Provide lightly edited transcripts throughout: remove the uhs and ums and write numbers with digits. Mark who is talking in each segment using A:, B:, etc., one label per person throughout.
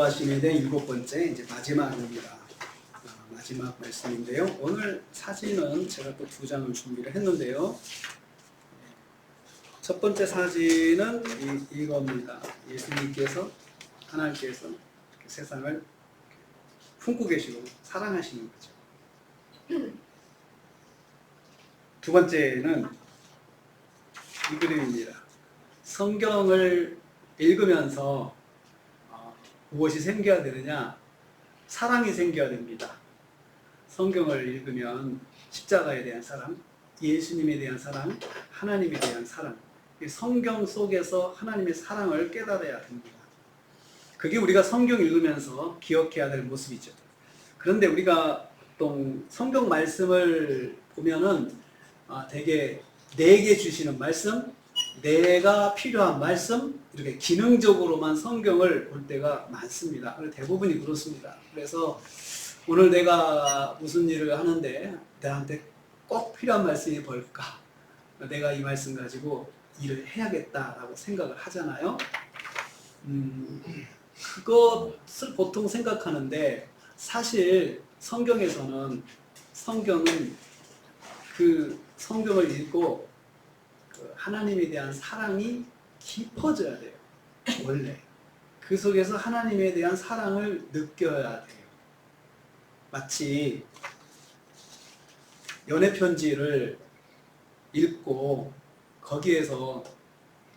A: 인도하심에 대한 7번째 이제 마지막입니다. 마지막 말씀인데요. 오늘 사진은 제가 또 2장을 준비를 했는데요. 첫 번째 사진은 이겁니다. 예수님께서 하나님께서 세상을 품고 계시고 사랑하시는 거죠. 두 번째는 이 그림입니다. 성경을 읽으면서 무엇이 생겨야 되느냐? 사랑이 생겨야 됩니다. 성경을 읽으면 십자가에 대한 사랑, 예수님에 대한 사랑, 하나님에 대한 사랑, 성경 속에서 하나님의 사랑을 깨달아야 됩니다. 그게 우리가 성경 읽으면서 기억해야 될 모습이죠. 그런데 우리가 보통 성경 말씀을 보면은 되게 내게 주시는 말씀, 내가 필요한 말씀, 이렇게 기능적으로만 성경을 볼 때가 많습니다. 대부분이 그렇습니다. 그래서 오늘 내가 무슨 일을 하는데 나한테 꼭 필요한 말씀이 뭘까? 내가 이 말씀 가지고 일을 해야겠다라고 생각을 하잖아요. 그것을 보통 생각하는데 사실 성경은 그 성경을 읽고 하나님에 대한 사랑이 깊어져야 돼요. 원래 그 속에서 하나님에 대한 사랑을 느껴야 돼요. 마치 연애 편지를 읽고 거기에서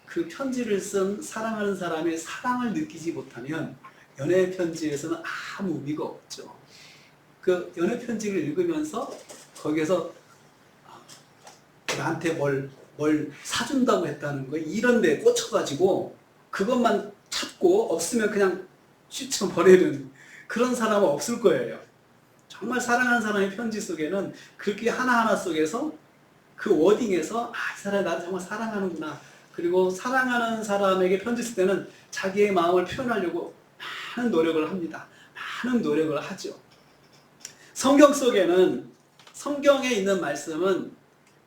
A: 그 편지를 쓴 사랑하는 사람의 사랑을 느끼지 못하면 연애 편지에서는 아무 의미가 없죠. 그 연애 편지를 읽으면서 거기에서 나한테 뭘 사준다고 했다는 거 이런 데 꽂혀가지고 그것만 찾고 없으면 그냥 휘쳐버리는 그런 사람은 없을 거예요. 정말 사랑하는 사람의 편지 속에는 그렇게 하나하나 속에서 그 워딩에서 이 사람이 나를 정말 사랑하는구나. 그리고 사랑하는 사람에게 편지 쓸 때는 자기의 마음을 표현하려고 많은 노력을 합니다. 많은 노력을 하죠. 성경 속에는 성경에 있는 말씀은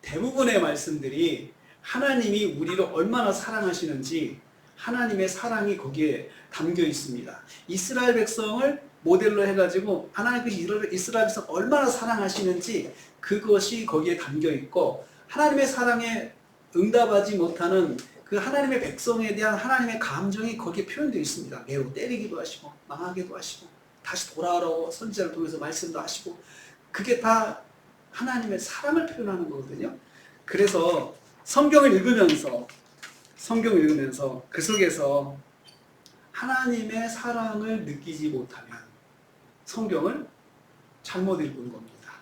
A: 대부분의 말씀들이 하나님이 우리를 얼마나 사랑하시는지 하나님의 사랑이 거기에 담겨 있습니다. 이스라엘 백성을 모델로 해가지고 하나님께서 이스라엘 백성 얼마나 사랑하시는지 그것이 거기에 담겨 있고 하나님의 사랑에 응답하지 못하는 그 하나님의 백성에 대한 하나님의 감정이 거기에 표현되어 있습니다. 매우 때리기도 하시고 망하기도 하시고 다시 돌아오라고 선지자를 통해서 말씀도 하시고 그게 다 하나님의 사랑을 표현하는 거거든요. 그래서 성경을 읽으면서 그 속에서 하나님의 사랑을 느끼지 못하면 성경을 잘못 읽은 겁니다.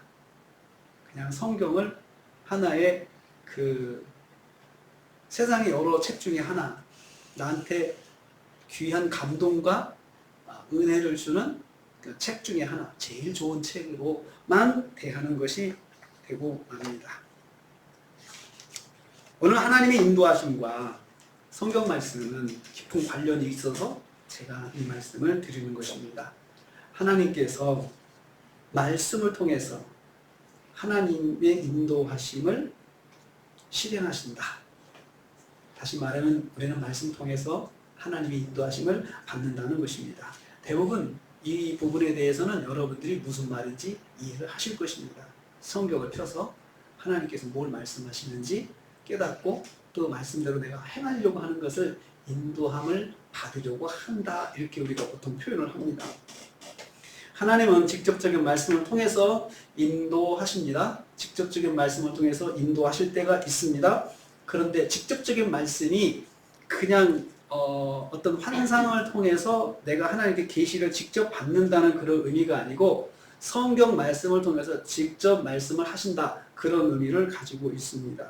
A: 그냥 성경을 하나의 세상의 여러 책 중에 하나, 나한테 귀한 감동과 은혜를 주는 그 책 중에 하나, 제일 좋은 책으로만 대하는 것이 되고 맙니다. 오늘 하나님의 인도하심과 성경 말씀은 깊은 관련이 있어서 제가 이 말씀을 드리는 것입니다. 하나님께서 말씀을 통해서 하나님의 인도하심을 실행하신다. 다시 말하면 우리는 말씀 통해서 하나님의 인도하심을 받는다는 것입니다. 대부분 이 부분에 대해서는 여러분들이 무슨 말인지 이해를 하실 것입니다. 성경을 펴서 하나님께서 뭘 말씀하시는지 깨닫고 또 말씀대로 내가 행하려고 하는 것을 인도함을 받으려고 한다. 이렇게 우리가 보통 표현을 합니다. 하나님은 직접적인 말씀을 통해서 인도하십니다. 직접적인 말씀을 통해서 인도하실 때가 있습니다. 그런데 직접적인 말씀이 그냥 어떤 환상을 통해서 내가 하나님께 계시를 직접 받는다는 그런 의미가 아니고 성경 말씀을 통해서 직접 말씀을 하신다. 그런 의미를 가지고 있습니다.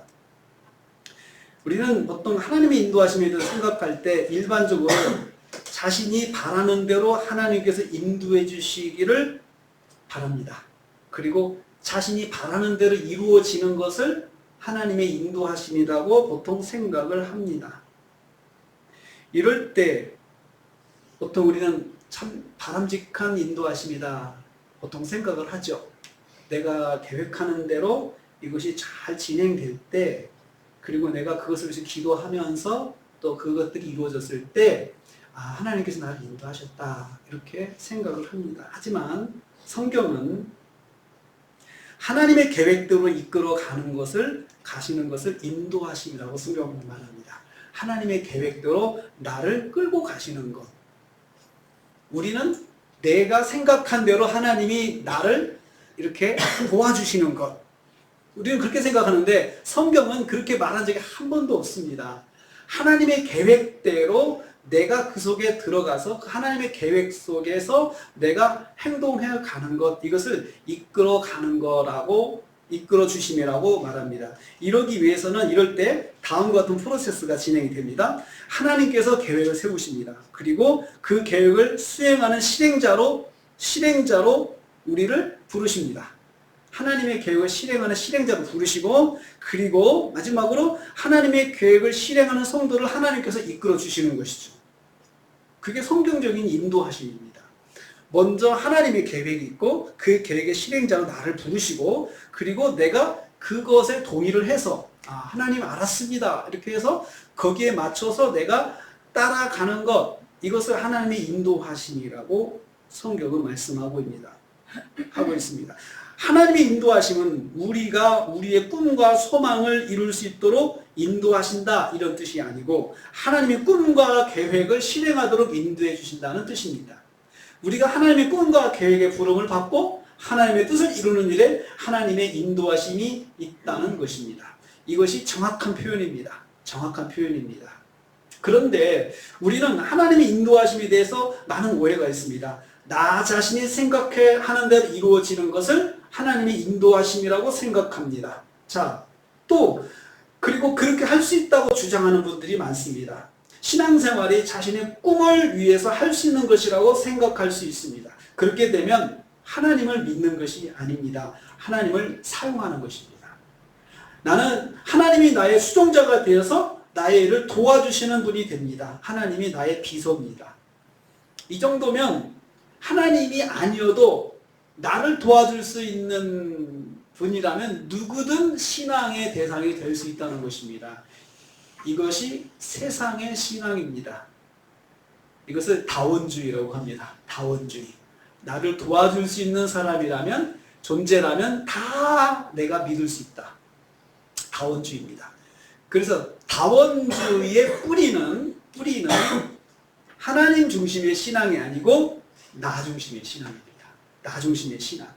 A: 우리는 보통 하나님의 인도하심에 대해서 생각할 때 일반적으로 자신이 바라는 대로 하나님께서 인도해 주시기를 바랍니다. 그리고 자신이 바라는 대로 이루어지는 것을 하나님의 인도하심이라고 보통 생각을 합니다. 이럴 때 보통 우리는 참 바람직한 인도하심이다 보통 생각을 하죠. 내가 계획하는 대로 이것이 잘 진행될 때 그리고 내가 그것을 위해서 기도하면서 또 그것들이 이루어졌을 때 하나님께서 나를 인도하셨다 이렇게 생각을 합니다. 하지만 성경은 하나님의 계획대로 이끌어 가시는 것을 인도하심이라고 성경은 말합니다. 하나님의 계획대로 나를 끌고 가시는 것. 우리는 내가 생각한 대로 하나님이 나를 이렇게 도와주시는 것. 우리는 그렇게 생각하는데 성경은 그렇게 말한 적이 한 번도 없습니다. 하나님의 계획대로 내가 그 속에 들어가서 그 하나님의 계획 속에서 내가 행동해 가는 것, 이것을 이끌어 가는 거라고, 이끌어 주심이라고 말합니다. 이러기 위해서는 이럴 때 다음과 같은 프로세스가 진행이 됩니다. 하나님께서 계획을 세우십니다. 그리고 그 계획을 수행하는 실행자로 우리를 부르십니다. 하나님의 계획을 실행하는 실행자로 부르시고, 그리고 마지막으로 하나님의 계획을 실행하는 성도를 하나님께서 이끌어 주시는 것이죠. 그게 성경적인 인도하심입니다. 먼저 하나님의 계획이 있고 그 계획의 실행자로 나를 부르시고, 그리고 내가 그것에 동의를 해서 하나님 알았습니다 이렇게 해서 거기에 맞춰서 내가 따라가는 것, 이것을 하나님의 인도하심이라고 성경은 말씀하고 있습니다. 하나님의 인도하심은 우리가 우리의 꿈과 소망을 이룰 수 있도록 인도하신다 이런 뜻이 아니고, 하나님의 꿈과 계획을 실행하도록 인도해 주신다는 뜻입니다. 우리가 하나님의 꿈과 계획의 부름을 받고 하나님의 뜻을 이루는 일에 하나님의 인도하심이 있다는 것입니다. 이것이 정확한 표현입니다. 그런데 우리는 하나님의 인도하심에 대해서 많은 오해가 있습니다. 나 자신이 생각해 하는 대로 이루어지는 것을 하나님의 인도하심이라고 생각합니다. 그리고 그렇게 할 수 있다고 주장하는 분들이 많습니다. 신앙생활이 자신의 꿈을 위해서 할 수 있는 것이라고 생각할 수 있습니다. 그렇게 되면 하나님을 믿는 것이 아닙니다. 하나님을 사용하는 것입니다. 나는 하나님이 나의 수종자가 되어서 나의 일을 도와주시는 분이 됩니다. 하나님이 나의 비서입니다. 이 정도면 하나님이 아니어도 나를 도와줄 수 있는 분이라면 누구든 신앙의 대상이 될 수 있다는 것입니다. 이것이 세상의 신앙입니다. 이것을 다원주의라고 합니다. 다원주의. 나를 도와줄 수 있는 사람이라면, 존재라면 다 내가 믿을 수 있다. 다원주의입니다. 그래서 다원주의의 뿌리는 하나님 중심의 신앙이 아니고 나 중심의 신앙입니다. 나 중심의 신앙.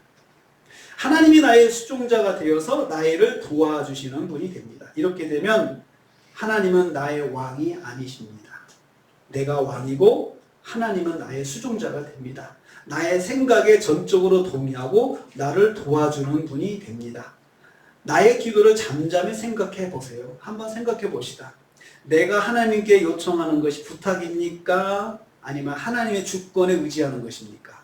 A: 하나님이 나의 수종자가 되어서 나의 일을 도와주시는 분이 됩니다. 이렇게 되면 하나님은 나의 왕이 아니십니다. 내가 왕이고 하나님은 나의 수종자가 됩니다. 나의 생각에 전적으로 동의하고 나를 도와주는 분이 됩니다. 나의 기도를 잠잠히 생각해 보세요. 한번 생각해 봅시다. 내가 하나님께 요청하는 것이 부탁입니까? 아니면 하나님의 주권에 의지하는 것입니까?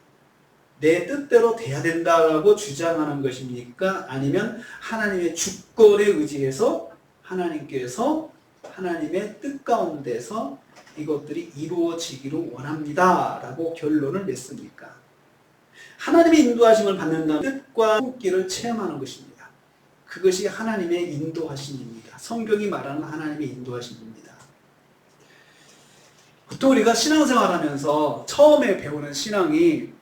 A: 내 뜻대로 돼야 된다고 주장하는 것입니까? 아니면 하나님의 주권에 의지해서 하나님께서 하나님의 뜻 가운데서 이것들이 이루어지기를 원합니다 라고 결론을 냈습니까? 하나님의 인도하심을 받는다면 뜻과 손길을 체험하는 것입니다. 그것이 하나님의 인도하심입니다. 성경이 말하는 하나님의 인도하심입니다. 보통 우리가 신앙생활하면서 처음에 배우는 신앙이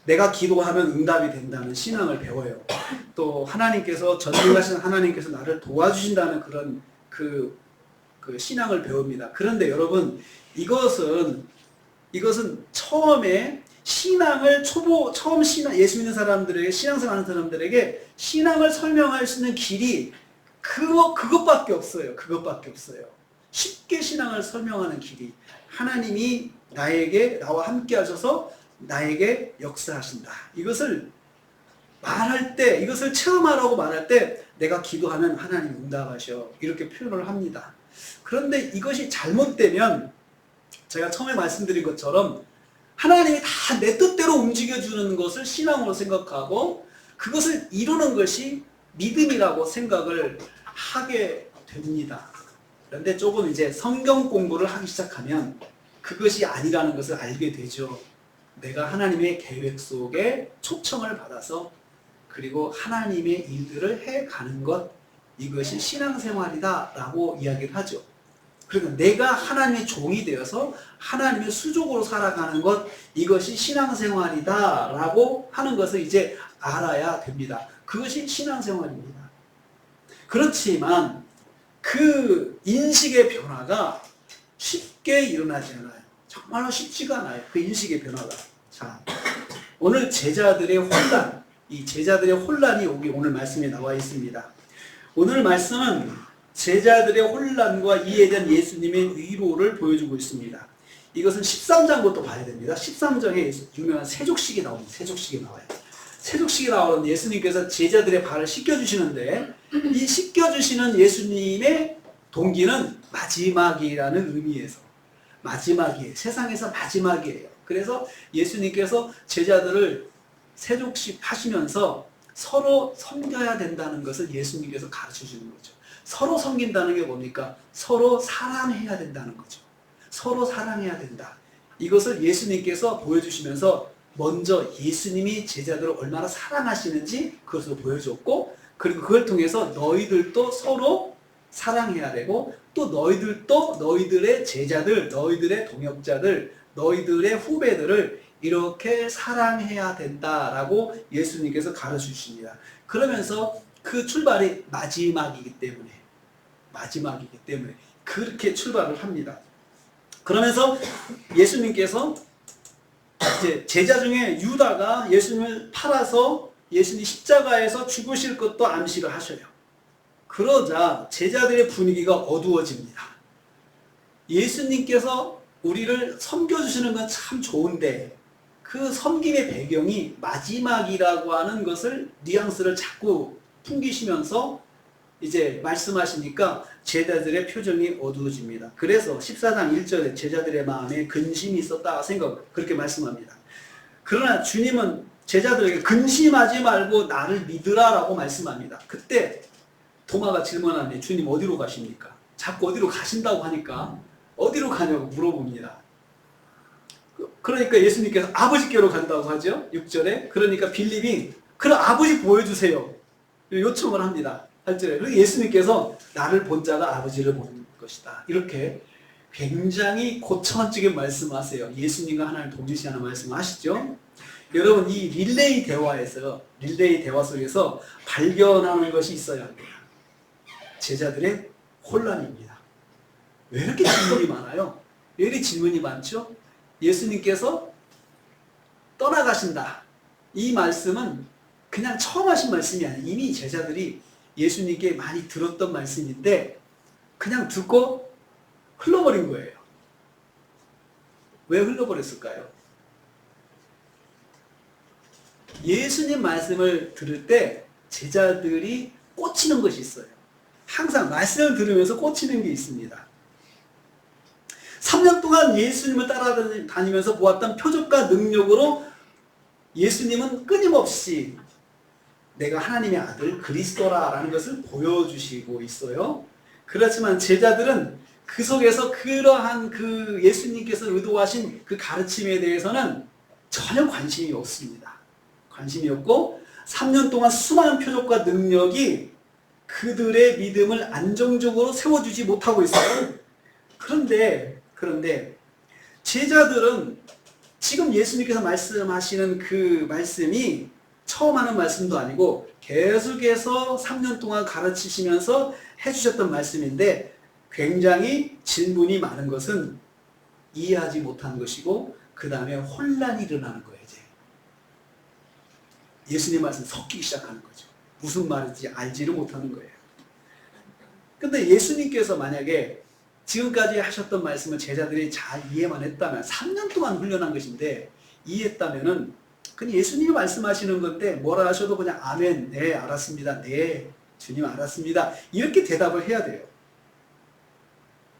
A: 내가 기도하면 응답이 된다는 신앙을 배워요. 또 하나님께서, 전능하신 하나님께서 나를 도와주신다는 그런 그 신앙을 배웁니다. 그런데 여러분, 이것은 처음에 신앙을 처음 예수 믿는 사람들에게, 신앙생활하는 사람들에게 신앙을 설명할 수 있는 길이 그것밖에 없어요. 쉽게 신앙을 설명하는 길이 하나님이 나와 함께 하셔서 나에게 역사하신다. 이것을 체험하라고 말할 때 내가 기도하면 하나님 응답하셔. 이렇게 표현을 합니다. 그런데 이것이 잘못되면 제가 처음에 말씀드린 것처럼 하나님이 다 내 뜻대로 움직여주는 것을 신앙으로 생각하고 그것을 이루는 것이 믿음이라고 생각을 하게 됩니다. 그런데 조금 이제 성경 공부를 하기 시작하면 그것이 아니라는 것을 알게 되죠. 내가 하나님의 계획 속에 초청을 받아서 그리고 하나님의 일들을 해가는 것, 이것이 신앙생활이다 라고 이야기를 하죠. 그러니까 내가 하나님의 종이 되어서 하나님의 수족으로 살아가는 것, 이것이 신앙생활이다라고 하는 것을 이제 알아야 됩니다. 그것이 신앙생활입니다. 그렇지만 그 인식의 변화가 쉽게 일어나지 않아요. 정말로 쉽지가 않아요. 그 인식의 변화가. 자, 오늘 제자들의 혼란, 이 제자들의 혼란이 여기 오늘 말씀에 나와 있습니다. 오늘 말씀은 제자들의 혼란과 이에 대한 예수님의 위로를 보여주고 있습니다. 이것은 13장부터 봐야 됩니다. 13장에 유명한 세족식이 나옵니다. 세족식이 나와요. 세족식이 나오는 예수님께서 제자들의 발을 씻겨주시는데, 이 씻겨주시는 예수님의 동기는 마지막이라는 의미에서, 마지막이에요. 세상에서 마지막이에요. 그래서 예수님께서 제자들을 세족식 하시면서 서로 섬겨야 된다는 것을 예수님께서 가르쳐 주는 거죠. 서로 섬긴다는 게 뭡니까? 서로 사랑해야 된다는 거죠. 서로 사랑해야 된다. 이것을 예수님께서 보여주시면서 먼저 예수님이 제자들을 얼마나 사랑하시는지 그것을 보여줬고, 그리고 그걸 통해서 너희들도 서로 사랑해야 되고, 또 너희들도 너희들의 제자들, 너희들의 동역자들, 너희들의 후배들을 이렇게 사랑해야 된다라고 예수님께서 가르쳐 주십니다. 그러면서 그 출발이 마지막이기 때문에 그렇게 출발을 합니다. 그러면서 예수님께서 이제 제자 중에 유다가 예수님을 팔아서 예수님 십자가에서 죽으실 것도 암시를 하셔요. 그러자 제자들의 분위기가 어두워집니다. 예수님께서 우리를 섬겨주시는 건 참 좋은데 그 섬김의 배경이 마지막이라고 하는 것을 뉘앙스를 자꾸 풍기시면서 이제 말씀하시니까 제자들의 표정이 어두워집니다. 그래서 14장 1절에 제자들의 마음에 근심이 있었다 생각, 그렇게 말씀합니다. 그러나 주님은 제자들에게 근심하지 말고 나를 믿으라라고 말씀합니다. 그때 도마가 질문하는데 주님 어디로 가십니까? 자꾸 어디로 가신다고 하니까 어디로 가냐고 물어봅니다. 그러니까 예수님께서 아버지께로 간다고 하죠. 6절에. 그러니까 빌립이 그럼 아버지 보여주세요. 요청을 합니다. 8절에. 그리고 예수님께서 나를 본 자가 아버지를 보는 것이다. 이렇게 굉장히 고차원적인 말씀하세요. 예수님과 하나님 동일시하는 말씀하시죠. 여러분 이 릴레이 대화 속에서 발견하는 것이 있어야 합니다. 제자들의 혼란입니다. 왜 이렇게 질문이 많아요? 왜 이렇게 질문이 많죠? 예수님께서 떠나가신다. 이 말씀은 그냥 처음 하신 말씀이 아니에요. 이미 제자들이 예수님께 많이 들었던 말씀인데 그냥 듣고 흘러버린 거예요. 왜 흘러버렸을까요? 예수님 말씀을 들을 때 제자들이 꽂히는 것이 있어요. 항상 말씀을 들으면서 꽂히는 게 있습니다. 3년 동안 예수님을 따라다니면서 보았던 표적과 능력으로 예수님은 끊임없이 내가 하나님의 아들 그리스도라라는 것을 보여주시고 있어요. 그렇지만 제자들은 그 속에서 그러한 그 예수님께서 의도하신 그 가르침에 대해서는 전혀 관심이 없습니다. 관심이 없고 3년 동안 수많은 표적과 능력이 그들의 믿음을 안정적으로 세워주지 못하고 있어요. 그런데 제자들은 지금 예수님께서 말씀하시는 그 말씀이 처음 하는 말씀도 아니고 계속해서 3년 동안 가르치시면서 해주셨던 말씀인데 굉장히 질문이 많은 것은 이해하지 못한 것이고 그 다음에 혼란이 일어나는 거예요. 이제 예수님 말씀 섞이기 시작하는 거죠. 무슨 말인지 알지를 못하는 거예요. 근데 예수님께서 만약에 지금까지 하셨던 말씀을 제자들이 잘 이해만 했다면 3년 동안 훈련한 것인데 이해했다면은 그냥 예수님이 말씀하시는 건데 뭐라 하셔도 그냥 아멘, 네 알았습니다, 네 주님 알았습니다 이렇게 대답을 해야 돼요.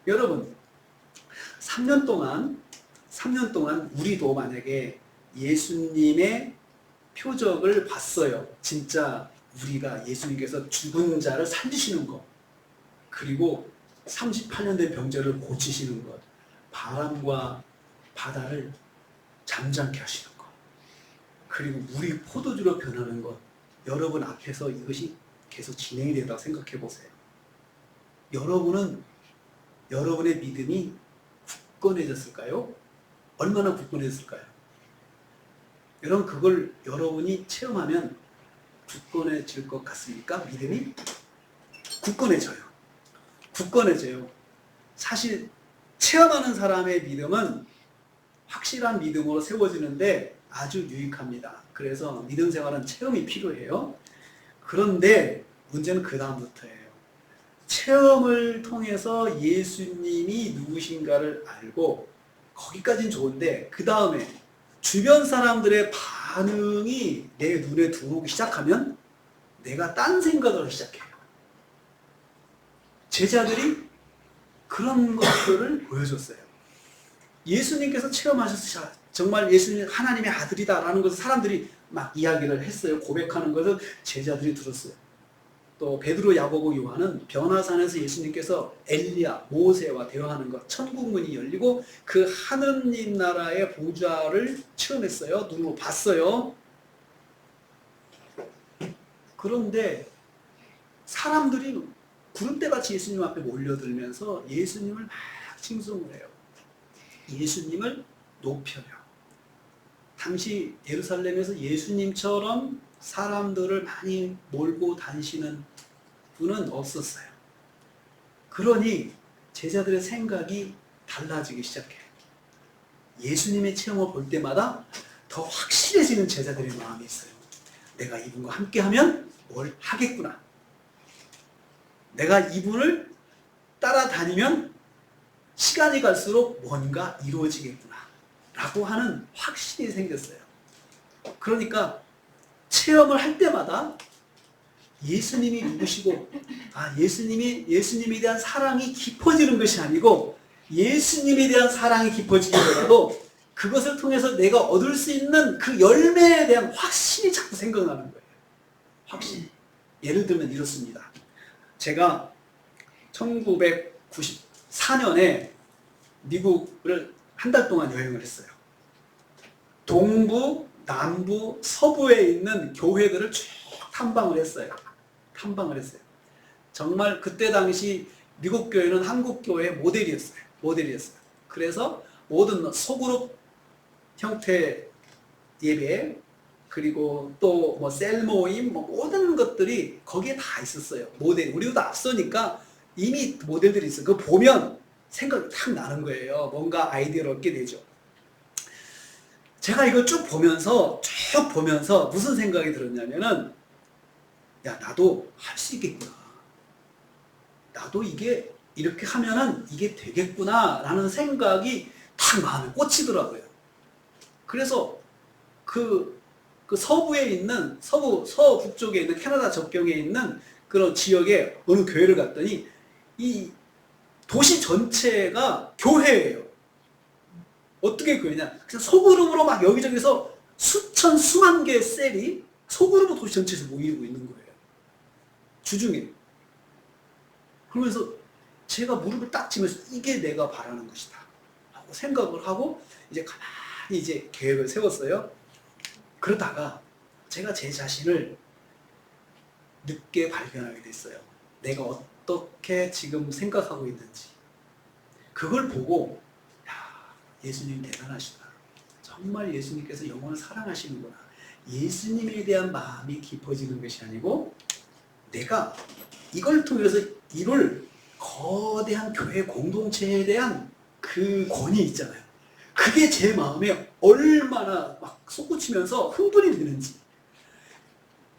A: 여러분 3년 동안 우리도 만약에 예수님의 표적을 봤어요. 진짜 우리가 예수님께서 죽은 자를 살리시는 것, 그리고 38년 된 병자를 고치시는 것, 바람과 바다를 잠잠케 하시는 것, 그리고 물이 포도주로 변하는 것, 여러분 앞에서 이것이 계속 진행이 된다고 생각해 보세요. 여러분은 여러분의 믿음이 굳건해졌을까요? 얼마나 굳건해졌을까요? 여러분 그걸 여러분이 체험하면 굳건해질 것 같습니까? 믿음이 굳건해져요. 굳건해져요. 사실 체험하는 사람의 믿음은 확실한 믿음으로 세워지는데 아주 유익합니다. 그래서 믿음 생활은 체험이 필요해요. 그런데 문제는 그 다음부터예요. 체험을 통해서 예수님이 누구신가를 알고 거기까지는 좋은데 그 다음에 주변 사람들의 반응이 내 눈에 들어오기 시작하면 내가 딴 생각을 시작해요. 제자들이 그런 것들을 보여줬어요. 예수님께서 체험하셨어요. 정말 예수님 하나님의 아들이다라는 것을 사람들이 막 이야기를 했어요. 고백하는 것을 제자들이 들었어요. 또 베드로, 야고보, 요한은 변화산에서 예수님께서 엘리야, 모세와 대화하는 것, 천국문이 열리고 그 하느님 나라의 보좌를 체험했어요. 눈으로 봤어요. 그런데 사람들이 구름대같이 예수님 앞에 몰려들면서 예수님을 막 칭송을 해요. 예수님을 높여요. 당시 예루살렘에서 예수님처럼 사람들을 많이 몰고 다니시는 분은 없었어요. 그러니 제자들의 생각이 달라지기 시작해요. 예수님의 체험을 볼 때마다 더 확실해지는 제자들의 마음이 있어요. 내가 이분과 함께하면 뭘 하겠구나. 내가 이분을 따라다니면 시간이 갈수록 뭔가 이루어지겠구나 라고 하는 확신이 생겼어요. 그러니까 체험을 할 때마다 예수님이 누구시고 예수님에 대한 사랑이 깊어지는 것이 아니고 예수님에 대한 사랑이 깊어지기보다도 그것을 통해서 내가 얻을 수 있는 그 열매에 대한 확신이 자꾸 생각나는 거예요. 확신. 예를 들면 이렇습니다. 제가 1994년에 미국을 한 달 동안 여행을 했어요. 동부, 남부, 서부에 있는 교회들을 쭉 탐방을 했어요. 정말 그때 당시 미국 교회는 한국 교회의 모델이었어요. 그래서 모든 소그룹 형태 예배, 그리고 또 뭐 셀 모임, 뭐 모든 것들이 거기에 다 있었어요. 모델. 우리보다 앞서니까 이미 모델들이 있어요. 그거 보면 생각이 탁 나는 거예요. 뭔가 아이디어를 얻게 되죠. 제가 이걸 쭉 보면서 무슨 생각이 들었냐면은, 야, 나도 할 수 있겠구나. 나도 이게 이렇게 하면은 이게 되겠구나 라는 생각이 탁 마음에 꽂히더라고요. 그래서 그 서부에 있는 서북쪽에 있는 캐나다 접경에 있는 그런 지역에 어느 교회를 갔더니 이 도시 전체가 교회예요. 어떻게 교회냐? 그냥 소그룹으로 막 여기저기서 수만 개의 셀이 소그룹으로 도시 전체에서 모이고 있는 거예요. 주중에. 그러면서 제가 무릎을 딱 치면서 이게 내가 바라는 것이다 하고 생각을 하고 이제 가만히 이제 계획을 세웠어요. 그러다가 제가 제 자신을 늦게 발견하게 됐어요. 내가 어떻게 지금 생각하고 있는지. 그걸 보고, 야, 예수님 대단하시다. 정말 예수님께서 영혼을 사랑하시는구나. 예수님에 대한 마음이 깊어지는 것이 아니고 내가 이걸 통해서 이룰 거대한 교회 공동체에 대한 그 권위 있잖아요. 그게 제 마음에 얼마나 막 솟구치면서 흥분이 되는지.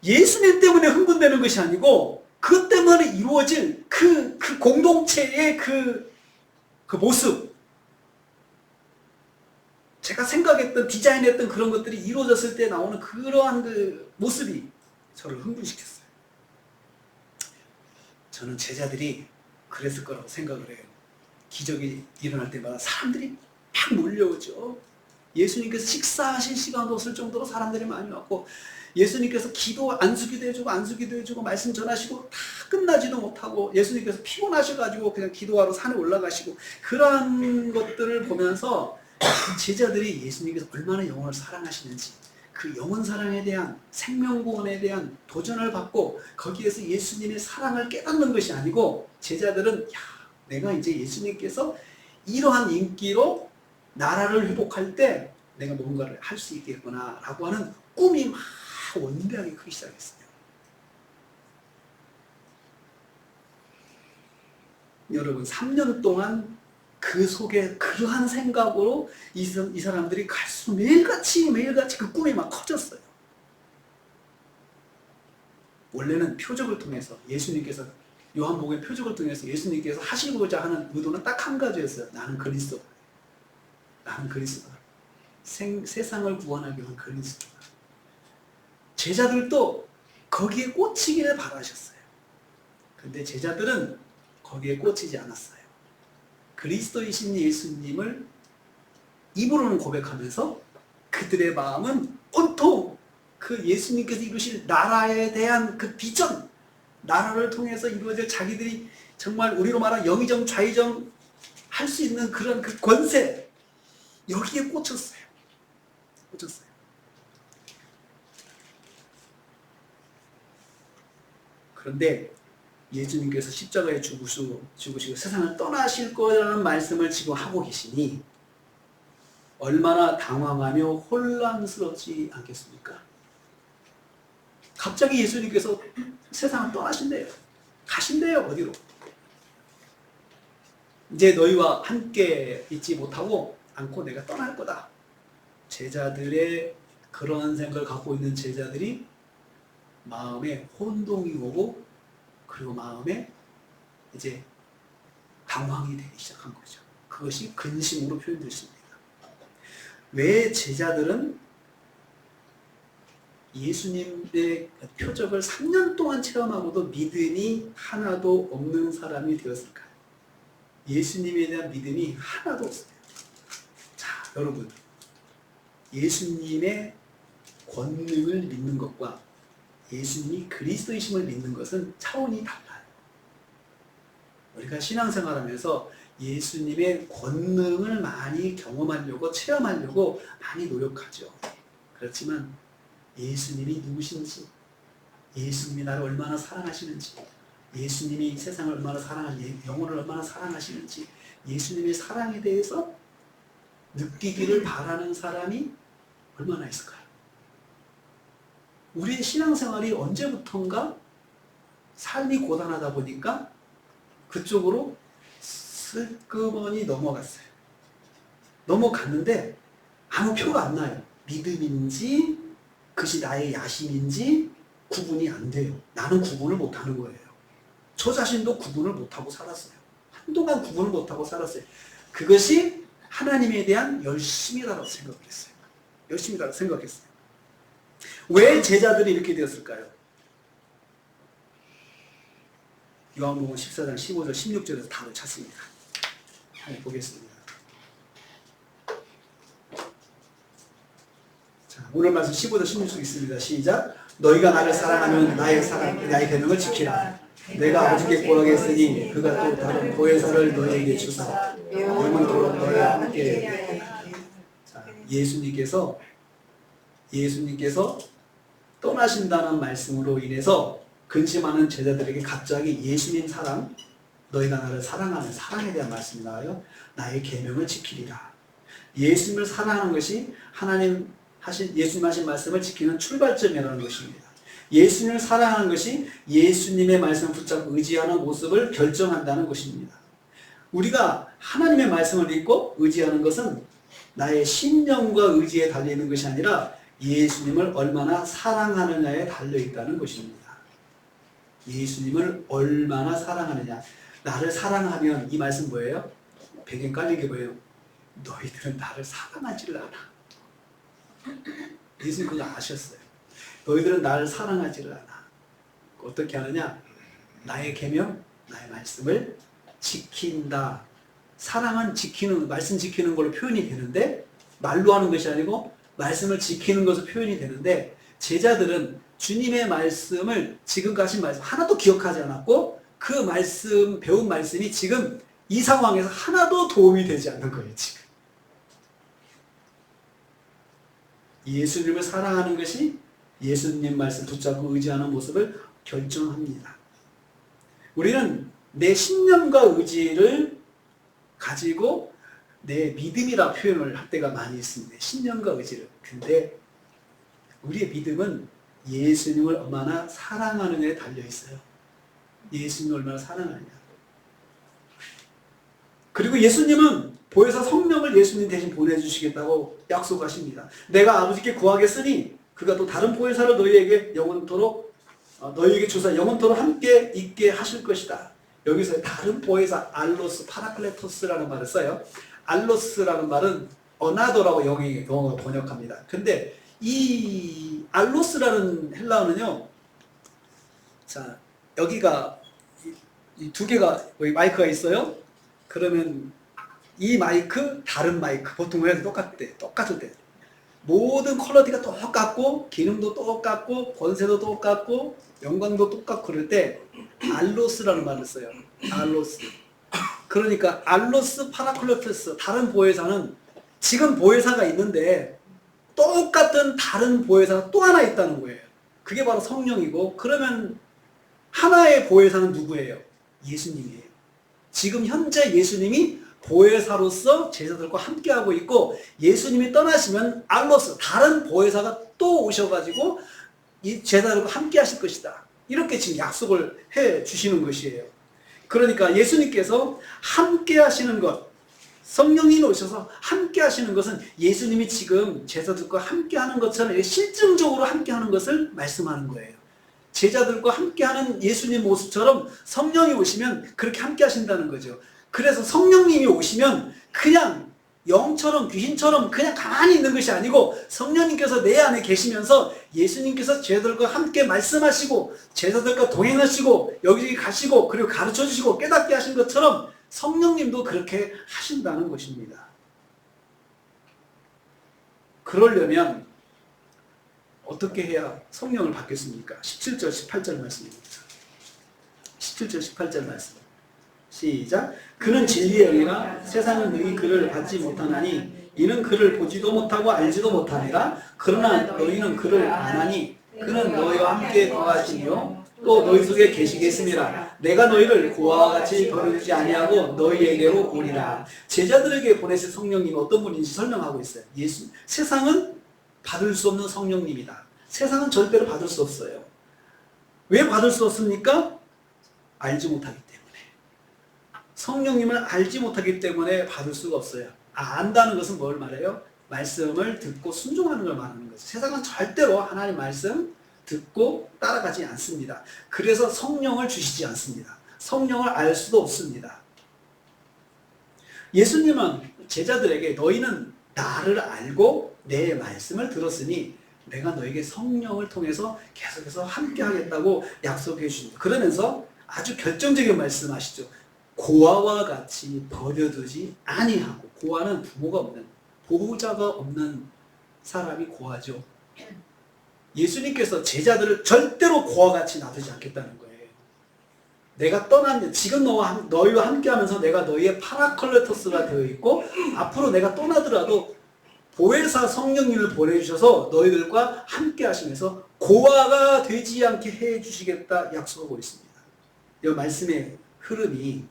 A: 예수님 때문에 흥분되는 것이 아니고 그것 때문에 이루어질 그 공동체의 그 모습. 제가 생각했던, 디자인했던 그런 것들이 이루어졌을 때 나오는 그러한 그 모습이 저를 흥분시켰어요. 저는 제자들이 그랬을 거라고 생각을 해요. 기적이 일어날 때마다 사람들이 막 몰려오죠. 예수님께서 식사하실 시간도 없을 정도로 사람들이 많이 왔고, 예수님께서 안수기도 해주고 말씀 전하시고 다 끝나지도 못하고, 예수님께서 피곤하셔가지고 그냥 기도하러 산에 올라가시고, 그러한 것들을 보면서 제자들이 예수님께서 얼마나 영혼을 사랑하시는지, 그 영혼 사랑에 대한, 생명구원에 대한 도전을 받고 거기에서 예수님의 사랑을 깨닫는 것이 아니고, 제자들은 야, 내가 이제 예수님께서 이러한 인기로 나라를 회복할 때 내가 뭔가를 할 수 있겠구나 라고 하는 꿈이 막 원대하게 크기 시작했어요. 여러분 3년 동안 그 속에 그러한 생각으로 이 사람들이 갈수록 매일같이 그 꿈이 막 커졌어요. 원래는 표적을 통해서 예수님께서 요한복음의 표적을 통해서 예수님께서 하시고자 하는 의도는 딱 한 가지였어요. 나는 그리스도. 나는 그리스도. 세상을 구원하기 위한 그리스도. 제자들도 거기에 꽂히기를 바라셨어요. 근데 제자들은 거기에 꽂히지 않았어요. 그리스도이신 예수님을 입으로는 고백하면서 그들의 마음은 온통 그 예수님께서 이루실 나라에 대한 그 비전, 나라를 통해서 이루어질 자기들이 정말 우리로 말하면 영의정 좌의정 할 수 있는 그런 그 권세, 여기에 꽂혔어요. 그런데 예수님께서 십자가에 죽으시고 세상을 떠나실 거라는 말씀을 지금 하고 계시니 얼마나 당황하며 혼란스럽지 않겠습니까? 갑자기 예수님께서 세상을 떠나신대요. 가신대요. 어디로? 이제 너희와 함께 있지 못하고 않고 내가 떠날 거다. 제자들의 그런 생각을 갖고 있는 제자들이 마음에 혼동이 오고 그리고 마음에 이제 당황이 되기 시작한 거죠. 그것이 근심으로 표현됐습니다. 왜 제자들은 예수님의 표적을 3년 동안 체험하고도 믿음이 하나도 없는 사람이 되었을까요? 예수님에 대한 믿음이 하나도 없어요. 자, 여러분, 예수님의 권능을 믿는 것과 예수님이 그리스도이심을 믿는 것은 차원이 달라요. 우리가 신앙생활하면서 예수님의 권능을 많이 경험하려고 체험하려고 많이 노력하죠. 그렇지만 예수님이 누구신지, 예수님이 나를 얼마나 사랑하시는지, 예수님이 세상을 얼마나 사랑하시는지, 영혼을 얼마나 사랑하시는지, 예수님의 사랑에 대해서 느끼기를 바라는 사람이 얼마나 있을까요? 우리의 신앙생활이 언제부턴가 삶이 고단하다 보니까 그쪽으로 슬그머니 넘어갔어요. 넘어갔는데 아무 표가 안 나요. 믿음인지 그것이 나의 야심인지 구분이 안 돼요. 나는 구분을 못하는 거예요. 저 자신도 구분을 못하고 살았어요. 한동안 구분을 못하고 살았어요. 그것이 하나님에 대한 열심이라고 생각을 했어요. 열심이라고 생각했어요. 왜 제자들이 이렇게 되었을까요? 요한복음 14장 15절 16절에서 답을 찾습니다. 한번 보겠습니다. 자, 오늘 말씀 15절 16절 있습니다. 시작. 너희가 나를 사랑하면 나의 계명을 지키라. 내가 아버지께 구하겠으니 그가 또 다른 보혜사를 너희에게 주사 영원토록 너희와 함께. 자, 예수님께서 떠나신다는 말씀으로 인해서 근심하는 제자들에게 갑자기 예수님 사랑, 너희가 나를 사랑하는 사랑에 대한 말씀이 나와요. 나의 계명을 지키리라. 예수님을 사랑하는 것이 예수님 하신 말씀을 지키는 출발점이라는 것입니다. 예수님을 사랑하는 것이 예수님의 말씀을 붙잡고 의지하는 모습을 결정한다는 것입니다. 우리가 하나님의 말씀을 믿고 의지하는 것은 나의 신념과 의지에 달려있는 것이 아니라 예수님을 얼마나 사랑하느냐에 달려있다는 것입니다. 예수님을 얼마나 사랑하느냐. 나를 사랑하면 이 말씀 뭐예요? 배경 깔린 게 뭐예요? 너희들은 나를 사랑하지를 않아. 예수님 그거 아셨어요. 너희들은 나를 사랑하지를 않아. 어떻게 하느냐? 나의 계명, 나의 말씀을 지킨다. 사랑은 지키는, 말씀 지키는 걸로 표현이 되는데 말로 하는 것이 아니고 말씀을 지키는 것으로 표현이 되는데 제자들은 주님의 말씀을 지금까지 말씀 하나도 기억하지 않았고 그 말씀, 배운 말씀이 지금 이 상황에서 하나도 도움이 되지 않는 거예요. 지금 예수님을 사랑하는 것이 예수님 말씀 붙잡고 의지하는 모습을 결정합니다. 우리는 내 신념과 의지를 가지고 내 믿음이라 표현을 할 때가 많이 있습니다. 신념과 의지를. 근데 우리의 믿음은 예수님을 얼마나 사랑하느냐에 달려 있어요. 예수님을 얼마나 사랑하느냐. 그리고 예수님은 보혜사 성령을 예수님 대신 보내주시겠다고 약속하십니다. 내가 아버지께 구하겠으니 그가 또 다른 보혜사를 너희에게 영원토록 너희에게 주사 영원토록 함께 있게 하실 것이다. 여기서 다른 보혜사 알로스 파라클레토스라는 말을 써요. 알로스라는 말은 어나더라고 영어가 번역합니다. 근데 이 알로스라는 헬라어는요, 자 여기가 이 두 개가 여기 마이크가 있어요. 그러면 이 마이크 다른 마이크 보통 왜 똑같을 때 모든 퀄리티가 똑같고 기능도 똑같고 권세도 똑같고 영광도 똑같고 그럴 때 알로스라는 말을 써요. 알로스. 그러니까 알로스 파라클레토스 다른 보혜사는 지금 보혜사가 있는데 똑같은 다른 보혜사가 또 하나 있다는 거예요. 그게 바로 성령이고, 그러면 하나의 보혜사는 누구예요? 예수님이에요. 지금 현재 예수님이 보혜사로서 제자들과 함께하고 있고, 예수님이 떠나시면 알로스 다른 보혜사가 또 오셔가지고 이 제자들과 함께 하실 것이다. 이렇게 지금 약속을 해 주시는 것이에요. 그러니까 예수님께서 함께 하시는 것, 성령이 오셔서 함께 하시는 것은 예수님이 지금 제자들과 함께 하는 것처럼 실증적으로 함께 하는 것을 말씀하는 거예요. 제자들과 함께 하는 예수님 모습처럼 성령이 오시면 그렇게 함께 하신다는 거죠. 그래서 성령님이 오시면 그냥 영처럼 귀신처럼 그냥 가만히 있는 것이 아니고, 성령님께서 내 안에 계시면서 예수님께서 제자들과 함께 말씀하시고 제자들과 동행하시고 여기저기 가시고 그리고 가르쳐주시고 깨닫게 하신 것처럼 성령님도 그렇게 하신다는 것입니다. 그러려면 어떻게 해야 성령을 받겠습니까? 17절 18절 말씀입니다. 17절 18절 말씀 시작. 그는 진리의 영이라 세상은 너희 그를 받지 못하나니 이는 그를 보지도 못하고 알지도 못하니라. 그러나 너희는 그를 아나니 그는 너희와 함께 거하시며 또 너희 속에 계시겠습니다. 내가 너희를 고아와 같이 버리지 아니하고 너희에게로 오리라. 제자들에게 보내실 성령님은 어떤 분인지 설명하고 있어요. 세상은 받을 수 없는 성령님이다. 세상은 절대로 받을 수 없어요. 왜 받을 수 없습니까? 알지 못하기 때문에. 성령님을 알지 못하기 때문에 받을 수가 없어요. 안다는 것은 뭘 말해요? 말씀을 듣고 순종하는 걸 말하는 거죠. 세상은 절대로 하나님 말씀 듣고 따라가지 않습니다. 그래서 성령을 주시지 않습니다. 성령을 알 수도 없습니다. 예수님은 제자들에게 너희는 나를 알고 내 말씀을 들었으니 내가 너에게 성령을 통해서 계속해서 함께 하겠다고 약속해 주십니다. 그러면서 아주 결정적인 말씀하시죠. 고아와 같이 버려두지 아니하고. 고아는 부모가 없는, 보호자가 없는 사람이 고아죠. 예수님께서 제자들을 절대로 고아와 같이 놔두지 않겠다는 거예요. 내가 지금 너희와 함께 하면서 내가 너희의 파라클레토스가 되어 있고, 앞으로 내가 떠나더라도 보혜사 성령님을 보내주셔서 너희들과 함께 하시면서 고아가 되지 않게 해주시겠다 약속하고 있습니다. 이 말씀의 흐름이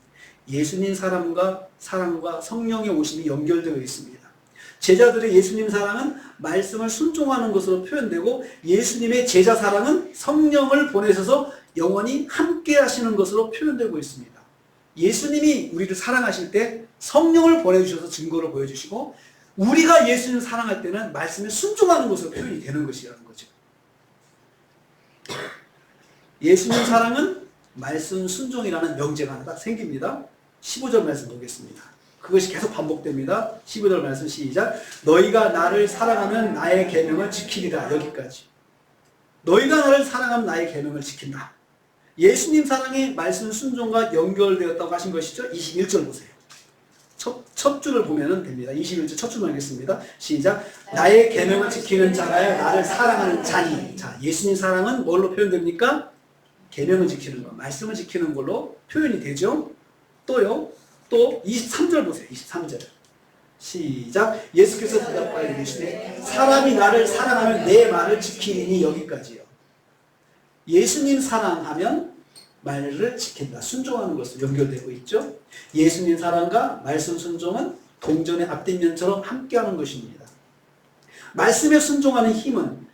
A: 예수님 사랑과 성령의 오심이 연결되어 있습니다. 제자들의 예수님 사랑은 말씀을 순종하는 것으로 표현되고, 예수님의 제자 사랑은 성령을 보내셔서 영원히 함께 하시는 것으로 표현되고 있습니다. 예수님이 우리를 사랑하실 때 성령을 보내주셔서 증거를 보여주시고, 우리가 예수님을 사랑할 때는 말씀에 순종하는 것으로 표현이 되는 것이라는 거죠. 예수님 사랑은 말씀 순종이라는 명제가 하나 딱 생깁니다. 15절 말씀 보겠습니다. 그것이 계속 반복됩니다. 15절 말씀 시작. 너희가 나를 사랑하면 나의 계명을 지키리라. 여기까지. 너희가 나를 사랑하면 나의 계명을 지킨다. 예수님 사랑이 말씀 순종과 연결되었다고 하신 것이죠. 21절 보세요. 첫 줄을 보면 됩니다. 21절 첫 줄만 하겠습니다. 시작. 나의 계명을 지키는 자라야 나를 사랑하는 자니. 자, 예수님 사랑은 뭘로 표현됩니까? 계명을 지키는 것, 말씀을 지키는 걸로 표현이 되죠. 또요. 또 23절 보세요. 23절. 시작. 예수께서 대답하여 이르시되 사람이 나를 사랑하면 내 말을 지키니. 여기까지요. 예수님 사랑하면 말을 지킨다. 순종하는 것으로 연결되고 있죠. 예수님 사랑과 말씀 순종은 동전의 앞뒷면처럼 함께하는 것입니다. 말씀에 순종하는 힘은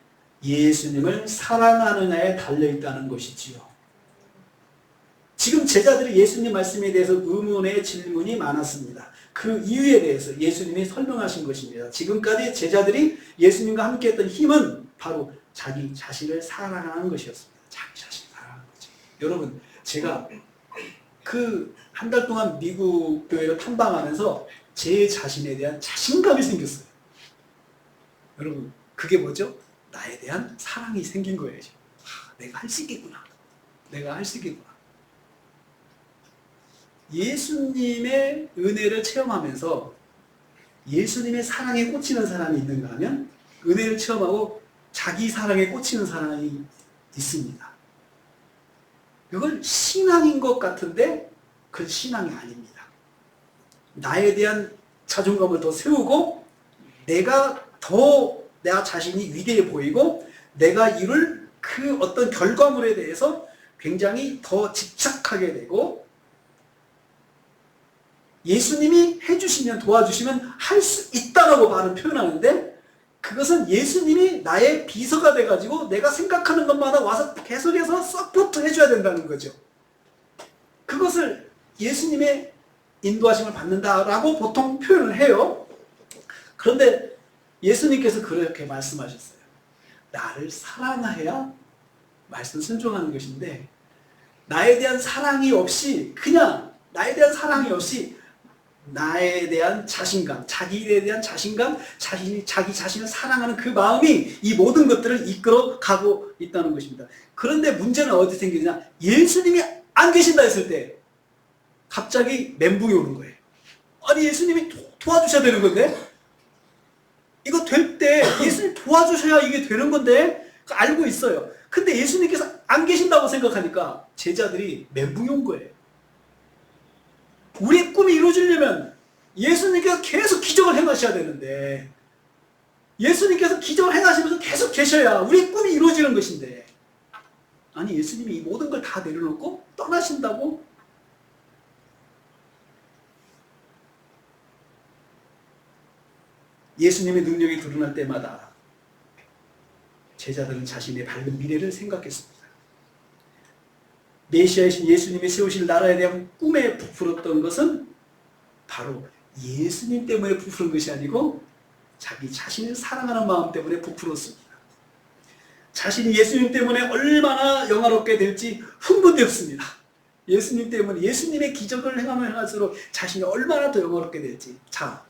A: 예수님을 사랑하느냐에 달려있다는 것이지요. 지금 제자들이 예수님 말씀에 대해서 의문의 질문이 많았습니다. 그 이유에 대해서 예수님이 설명하신 것입니다. 지금까지 제자들이 예수님과 함께했던 힘은 바로 자기 자신을 사랑하는 것이었습니다. 자기 자신을 사랑하는 거죠. 여러분, 제가 그 한 달 동안 미국 교회를 탐방하면서 제 자신에 대한 자신감이 생겼어요. 여러분, 그게 뭐죠? 나에 대한 사랑이 생긴 거예요. 내가 할 수 있겠구나. 내가 할 수 있겠구나. 예수님의 은혜를 체험하면서 예수님의 사랑에 꽂히는 사람이 있는가 하면 은혜를 체험하고 자기 사랑에 꽂히는 사람이 있습니다. 그건 신앙인 것 같은데 그건 신앙이 아닙니다. 나에 대한 자존감을 더 세우고 내가 자신이 위대해 보이고 내가 이룰 그 어떤 결과물에 대해서 굉장히 더 집착하게 되고 예수님이 해주시면 도와주시면 할 수 있다라고 말은 표현하는데 그것은 예수님이 나의 비서가 돼가지고 내가 생각하는 것마다 와서 계속해서 서포트 해줘야 된다는 거죠. 그것을 예수님의 인도하심을 받는다라고 보통 표현을 해요. 그런데 예수님께서 그렇게 말씀하셨어요. 나를 사랑해야 말씀 순종하는 것인데 나에 대한 사랑이 없이 그냥 나에 대한 사랑이 없이 나에 대한 자신감, 자기에 대한 자신감, 자기 자신을 사랑하는 그 마음이 이 모든 것들을 이끌어 가고 있다는 것입니다. 그런데 문제는 어디 생기냐? 예수님이 안 계신다 했을 때 갑자기 멘붕이 오는 거예요. 아니 예수님이 도와주셔야 되는 건데 이거 될 때 예수님 도와주셔야 이게 되는 건데 알고 있어요. 근데 예수님께서 안 계신다고 생각하니까 제자들이 멘붕이 온 거예요. 우리의 꿈이 이루어지려면 예수님께서 계속 기적을 행하셔야 되는데 예수님께서 기적을 행하시면서 계속 계셔야 우리의 꿈이 이루어지는 것인데 아니 예수님이 이 모든 걸 다 내려놓고 떠나신다고? 예수님의 능력이 드러날 때마다 제자들은 자신의 밝은 미래를 생각했습니다. 메시아이신 예수님이 세우실 나라에 대한 꿈에 부풀었던 것은 바로 예수님 때문에 부풀은 것이 아니고 자기 자신을 사랑하는 마음 때문에 부풀었습니다. 자신이 예수님 때문에 얼마나 영화롭게 될지 흥분되었습니다. 예수님 때문에 예수님의 기적을 행하면 할수록 자신이 얼마나 더 영화롭게 될지. 자,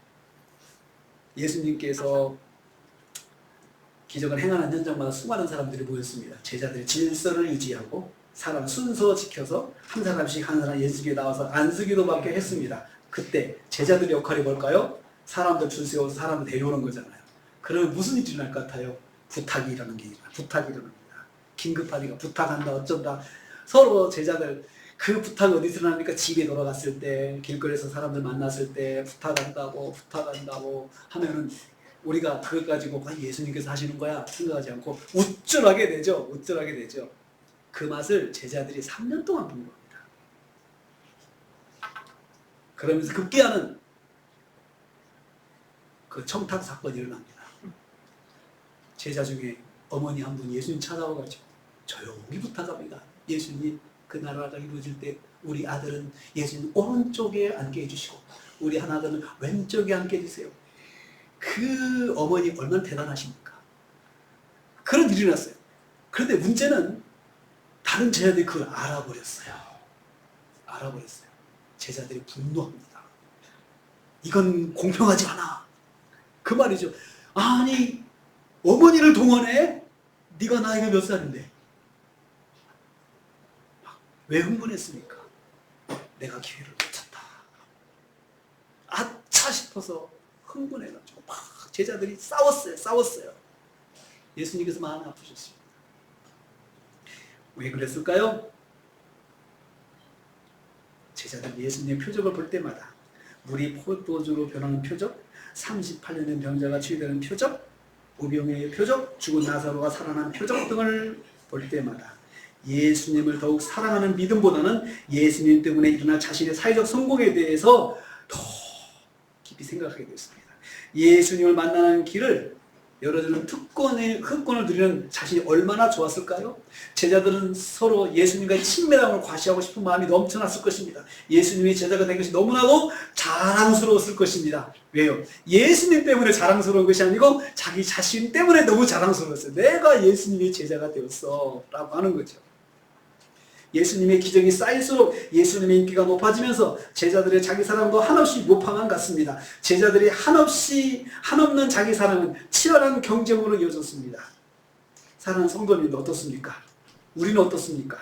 A: 예수님께서 기적을 행하는 현장마다 수많은 사람들이 모였습니다. 제자들이 질서를 유지하고 사람 순서 지켜서 한 사람씩 예수님께 나와서 안수기도 받게 했습니다. 그때 제자들의 역할이 뭘까요? 사람들 줄 세워서 사람을 데려오는 거잖아요. 그러면 무슨 일이 일어날 것 같아요? 부탁이 일어납니다. 긴급하니까 부탁한다 어쩐다. 서로 제자들 그 부탁이 어디서 일어납니까? 집에 돌아갔을 때 길거리에서 사람들 만났을 때 부탁한다고 하면은 우리가 그것 가지고 예수님께서 하시는 거야 생각하지 않고 우쭐하게 되죠. 그 맛을 제자들이 3년 동안 본 겁니다. 그러면서 급기야는 그 청탁 사건이 일어납니다. 제자 중에 어머니 한 분이 예수님 찾아와가지고 조용히 부탁합니다. 예수님, 그 나라가 이루어질 때 우리 아들은 예수님 오른쪽에 앉게 해주시고 우리 하나들은 왼쪽에 앉게 해주세요. 그 어머니 얼마나 대단하십니까? 그런 일이 났어요. 그런데 문제는 다른 제자들이 그걸 알아버렸어요. 제자들이 분노합니다. 이건 공평하지 않아. 그 말이죠. 아니 어머니를 동원해? 네가 나이가 몇 살인데? 왜 흥분했습니까? 내가 기회를 놓쳤다. 아차 싶어서 흥분해가지고 막 제자들이 싸웠어요. 예수님께서 마음이 아프셨습니다. 왜 그랬을까요? 제자들 예수님의 표적을 볼 때마다 물이 포도주로 변하는 표적, 38년 된 병자가 치유되는 표적, 우병의 표적, 죽은 나사로가 살아난 표적 등을 볼 때마다 예수님을 더욱 사랑하는 믿음보다는 예수님 때문에 일어날 자신의 사회적 성공에 대해서 더 깊이 생각하게 됐습니다. 예수님을 만나는 길을 열어주는 흑권을 누리는 자신이 얼마나 좋았을까요? 제자들은 서로 예수님과의 친밀함을 과시하고 싶은 마음이 넘쳐났을 것입니다. 예수님이 제자가 된 것이 너무나도 자랑스러웠을 것입니다. 왜요? 예수님 때문에 자랑스러운 것이 아니고 자기 자신 때문에 너무 자랑스러웠어요. 내가 예수님의 제자가 되었어 라고 하는 거죠. 예수님의 기적이 쌓일수록 예수님의 인기가 높아지면서 제자들의 자기 사랑도 한없이 높아만 갔습니다. 제자들이 한없는 자기 사랑은 치열한 경쟁으로 이어졌습니다. 사랑하는 성도님들 어떻습니까? 우리는 어떻습니까?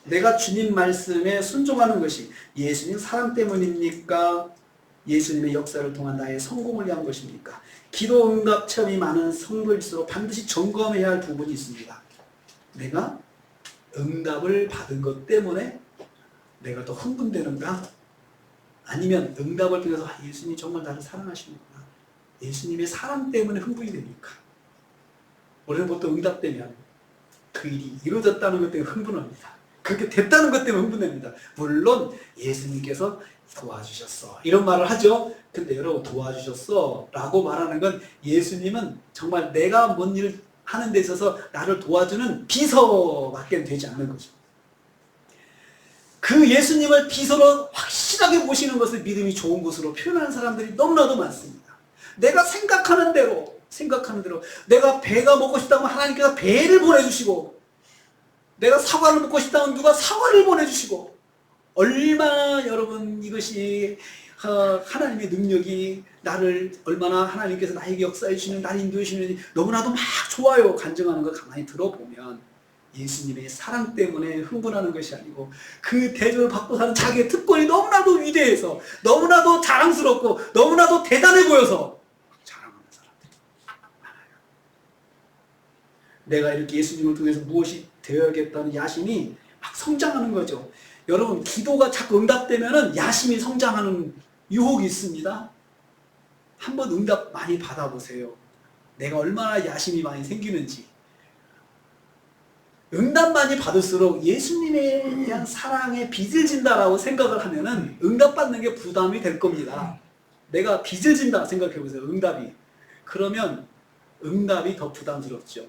A: 내가 주님 말씀에 순종하는 것이 예수님 사랑 때문입니까? 예수님의 역사를 통한 나의 성공을 위한 것입니까? 기도 응답 체험이 많은 성도일수록 반드시 점검해야 할 부분이 있습니다. 내가 응답을 받은 것 때문에 내가 더 흥분되는가? 아니면 응답을 통해서 예수님이 정말 나를 사랑하시는구나. 예수님의 사랑 때문에 흥분이 됩니까? 우리는 보통 응답되면 그 일이 이루어졌다는 것 때문에 흥분합니다. 그렇게 됐다는 것 때문에 흥분됩니다. 물론 예수님께서 도와주셨어 이런 말을 하죠. 근데 여러분 도와주셨어 라고 말하는 건 예수님은 정말 내가 뭔 일 하는 데 있어서 나를 도와주는 비서밖에 되지 않는 거죠. 그 예수님을 비서로 확실하게 보시는 것을 믿음이 좋은 것으로 표현하는 사람들이 너무나도 많습니다. 내가 생각하는 대로 내가 배가 먹고 싶다면 하나님께서 배를 보내주시고, 내가 사과를 먹고 싶다면 누가 사과를 보내주시고, 얼마나 여러분 이것이 하나님의 능력이 나를 얼마나 하나님께서 나에게 역사해 주시는, 나를 인도해 주시는 너무나도 막 좋아요 간증하는 걸 가만히 들어보면 예수님의 사랑 때문에 흥분하는 것이 아니고 그 대접을 받고 사는 자기의 특권이 너무나도 위대해서 너무나도 자랑스럽고 너무나도 대단해 보여서 자랑하는 사람들이 많아요. 내가 이렇게 예수님을 통해서 무엇이 되어야겠다는 야심이 막 성장하는 거죠. 여러분 기도가 자꾸 응답되면 야심이 성장하는 유혹이 있습니다. 한번 응답 많이 받아보세요. 내가 얼마나 야심이 많이 생기는지. 응답 많이 받을수록 예수님에 대한 사랑에 빚을 진다라고 생각을 하면은 응답받는 게 부담이 될 겁니다. 내가 빚을 진다 생각해보세요. 응답이. 그러면 응답이 더 부담스럽죠.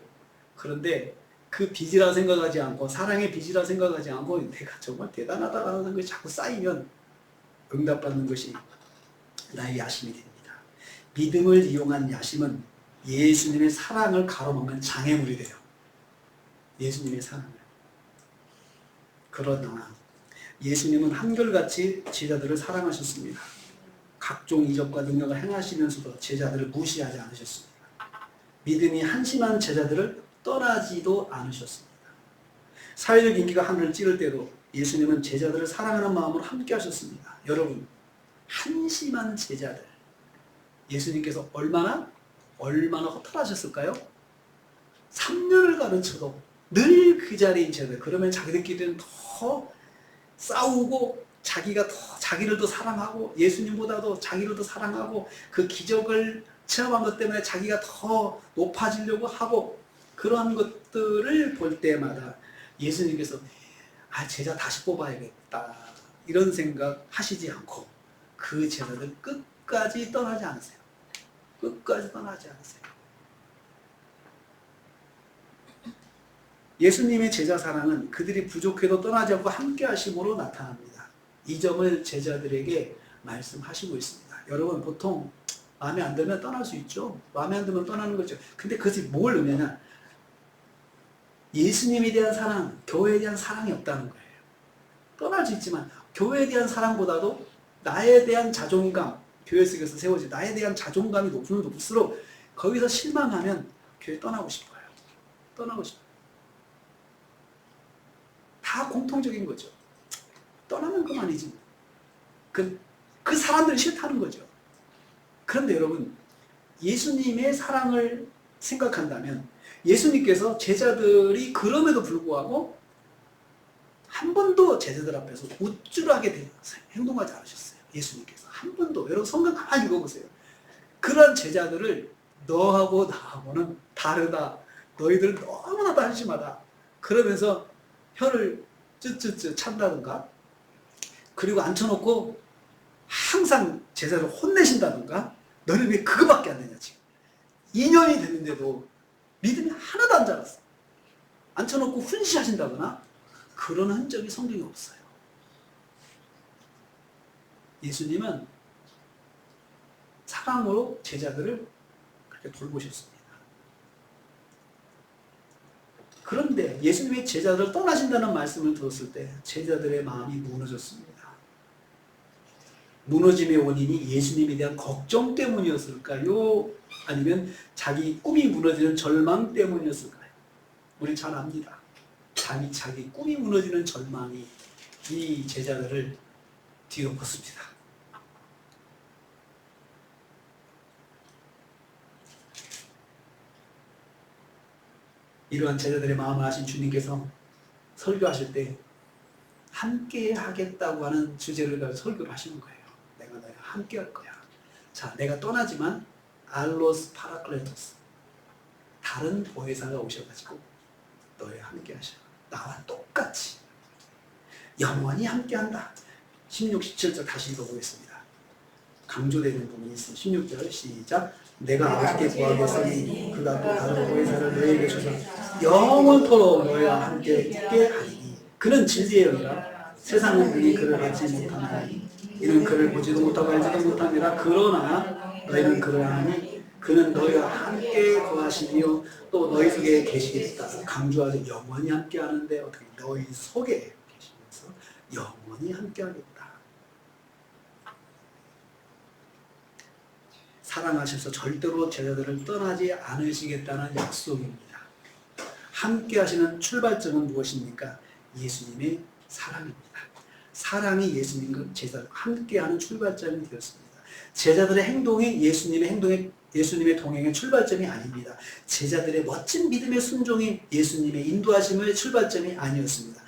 A: 그런데 그 빚이라 생각하지 않고 사랑의 빚이라 생각하지 않고 내가 정말 대단하다라는 것이 자꾸 쌓이면 응답받는 것이 나의 야심이 됩니다. 믿음을 이용한 야심은 예수님의 사랑을 가로막는 장애물이 돼요. 예수님의 사랑을. 그러나 예수님은 한결같이 제자들을 사랑하셨습니다. 각종 이적과 능력을 행하시면서도 제자들을 무시하지 않으셨습니다. 믿음이 한심한 제자들을 떠나지도 않으셨습니다. 사회적 인기가 하늘을 찌를 때도 예수님은 제자들을 사랑하는 마음으로 함께 하셨습니다. 여러분, 한심한 제자들, 예수님께서 얼마나 허탈하셨을까요? 3년을 가르쳐도 늘 그 자리인 제자들, 그러면 자기들끼리는 더 싸우고 자기가 더 자기를 더 사랑하고 예수님보다도 자기를 더 사랑하고 그 기적을 체험한 것 때문에 자기가 더 높아지려고 하고, 그러한 것들을 볼 때마다 예수님께서 제자 다시 뽑아야겠다 이런 생각 하시지 않고 그 제자들 끝까지 떠나지 않으세요. 끝까지 떠나지 않으세요. 예수님의 제자 사랑은 그들이 부족해도 떠나지 않고 함께 하심으로 나타납니다. 이 점을 제자들에게 말씀하시고 있습니다. 여러분 보통 마음에 안 들면 떠날 수 있죠. 마음에 안 들면 떠나는 거죠. 근데 그것이 뭘 의미하냐? 예수님에 대한 사랑, 교회에 대한 사랑이 없다는 거예요. 떠날 수 있지만 교회에 대한 사랑보다도 나에 대한 자존감, 교회 속에서 세워진 나에 대한 자존감이 높으면 높을수록 거기서 실망하면 교회 떠나고 싶어요. 떠나고 싶어요. 다 공통적인 거죠. 떠나는 것만이지. 그 사람들이 싫다는 거죠. 그런데 여러분, 예수님의 사랑을 생각한다면 예수님께서 제자들이 그럼에도 불구하고 한 번도 제자들 앞에서 우쭐하게 행동하지 않으셨어요. 예수님께서 한 번도. 여러분 성경 가만히 읽어보세요. 그런 제자들을 너하고 나하고는 다르다. 너희들 너무나도 한심하다. 그러면서 혀를 쯧쯧쯧 찬다든가, 그리고 앉혀놓고 항상 제자를 혼내신다든가, 너는 왜 그거밖에 안 되냐 지금. 2년이 됐는데도 믿음이 하나도 안 자랐어. 앉혀놓고 훈시하신다거나 그런 흔적이 성경에 없어요. 예수님은 사랑으로 제자들을 그렇게 돌보셨습니다. 그런데 예수님의 제자들을 떠나신다는 말씀을 들었을 때 제자들의 마음이 무너졌습니다. 무너짐의 원인이 예수님에 대한 걱정 때문이었을까요? 아니면 자기 꿈이 무너지는 절망 때문이었을까요? 우리 잘 압니다. 자기 꿈이 무너지는 절망이 이 제자들을 뒤엎었습니다. 이러한 제자들의 마음을 아신 주님께서 설교하실 때 함께 하겠다고 하는 주제를 가지고 설교를 하시는 거예요. 내가 너희와 함께 할 거야. 자, 내가 떠나지만 알로스 파라클레토스, 다른 보혜사가 오셔가지고 너희와 함께 하셔. 나와 똑같이 영원히 함께 한다. 16, 17절 다시 읽어보겠습니다. 강조되는 부분이 있습니다. 16절 시작. 내가 아버지께 구하겠으니 그가 또 다른 보혜사를 너희에게 주사 영원토록 너희와 함께 있게 하리니 그는 진리의 영이라 세상은 능히 그를 알지 못하나니 이는 그를 보지도 못하고 알지도 못하니라. 그러나 너희는 그를 아니 그는 너희와 함께 거하시며 또 너희 속에 계시겠다. 강조하죠. 영원히 함께 하는데 어떻게 너희 속에 계시면서 영원히 함께 하겠다. 사랑하셔서 절대로 제자들을 떠나지 않으시겠다는 약속입니다. 함께 하시는 출발점은 무엇입니까? 예수님의 사랑입니다. 사랑이 예수님과 제자들과 함께하는 출발점이 되었습니다. 제자들의 행동이 예수님의 동행의 출발점이 아닙니다. 제자들의 멋진 믿음의 순종이 예수님의 인도하심의 출발점이 아니었습니다.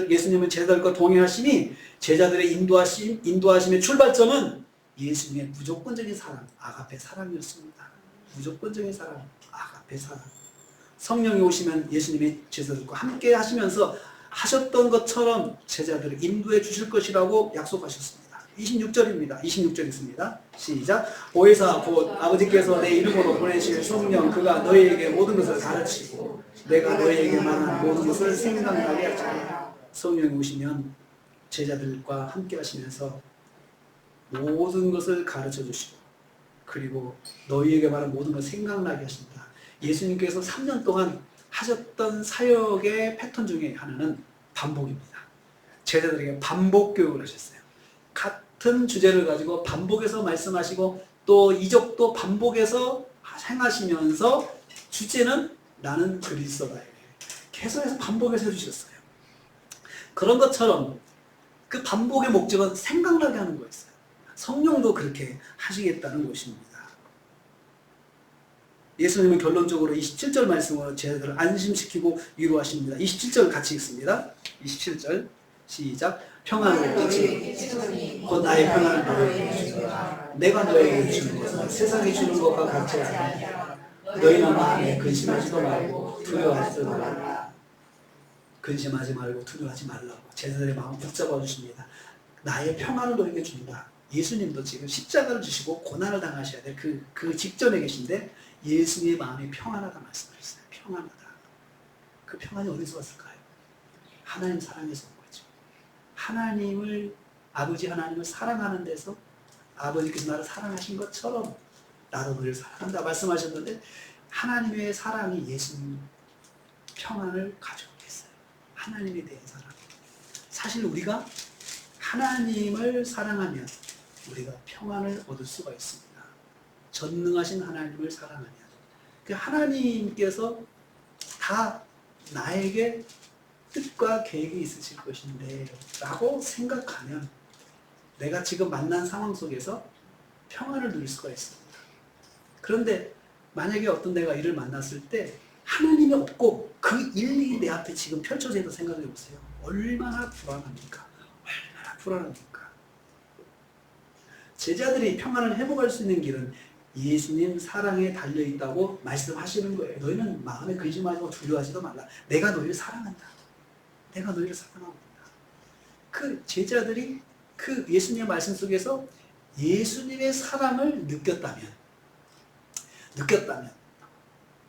A: 예수님은 제자들과 동행하심이 제자들의 인도하심의 출발점은 예수님의 무조건적인 사랑, 아가페 사랑이었습니다. 무조건적인 사랑, 아가페 사랑. 성령이 오시면 예수님의 제자들과 함께 하시면서 하셨던 것처럼 제자들을 인도해 주실 것이라고 약속하셨습니다. 26절입니다. 26절 있습니다. 시작. 보혜사 곧 아버지께서 내 이름으로 보내실 성령 그가 너희에게 모든 것을 가르치고 내가 너희에게 말한 모든 것을 생각나게 하시리라. 성령이 오시면 제자들과 함께 하시면서 모든 것을 가르쳐 주시고 그리고 너희에게 말한 모든 걸 생각나게 하신다. 예수님께서 3년 동안 하셨던 사역의 패턴 중에 하나는 반복입니다. 제자들에게 반복 교육을 하셨어요. 같은 주제를 가지고 반복해서 말씀하시고 또 이적도 반복해서 행하시면서 주제는 나는 그리스도다. 계속해서 반복해서 해주셨어요. 그런 것처럼 그 반복의 목적은 생각나게 하는 거였어요. 성령도 그렇게 하시겠다는 것입니다. 예수님은 결론적으로 27절 말씀으로 제자들을 안심시키고 위로하십니다. 27절 같이 읽습니다. 27절 시작. 평안을 끼치고 곧 나의 평안을 너희에게 주노라. 내가 너희에게 주는 것은 세상이 주는 것과 같지 않으니라. 너희는 마음에 근심하지도 말고 두려워하지도 말라. 근심하지 말고 두려워하지 말라고 제자들의 마음을 붙잡아 주십니다. 나의 평안을 너희에게 준다. 예수님도 지금 십자가를 지시고 고난을 당하셔야 될 그 직전에 계신데 예수님의 마음이 평안하다 말씀하셨어요. 평안하다. 그 평안이 어디서 왔을까요? 하나님 사랑에서 온 거죠. 아버지 하나님을 사랑하는 데서 아버지께서 나를 사랑하신 것처럼 나도 너를 사랑한다 말씀하셨는데 하나님의 사랑이 예수님 평안을 가져오게 했어요. 하나님에 대한 사랑. 사실 우리가 하나님을 사랑하면 우리가 평안을 얻을 수가 있습니다. 전능하신 하나님을 사랑하면 그 하나님께서 다 나에게 뜻과 계획이 있으실 것인데 라고 생각하면 내가 지금 만난 상황 속에서 평안을 누릴 수가 있습니다. 그런데 만약에 어떤 내가 이를 만났을 때 하나님이 없고 그 일이 내 앞에 지금 펼쳐져 있다고 생각해 보세요. 얼마나 불안합니까? 얼마나 불안합니까? 제자들이 평안을 회복할 수 있는 길은 예수님 사랑에 달려있다고 말씀하시는 거예요. 너희는 마음에 근심하지 말고 두려워하지도 말라. 내가 너희를 사랑한다. 내가 너희를 사랑하고 있다. 그 제자들이 그 예수님의 말씀 속에서 예수님의 사랑을 느꼈다면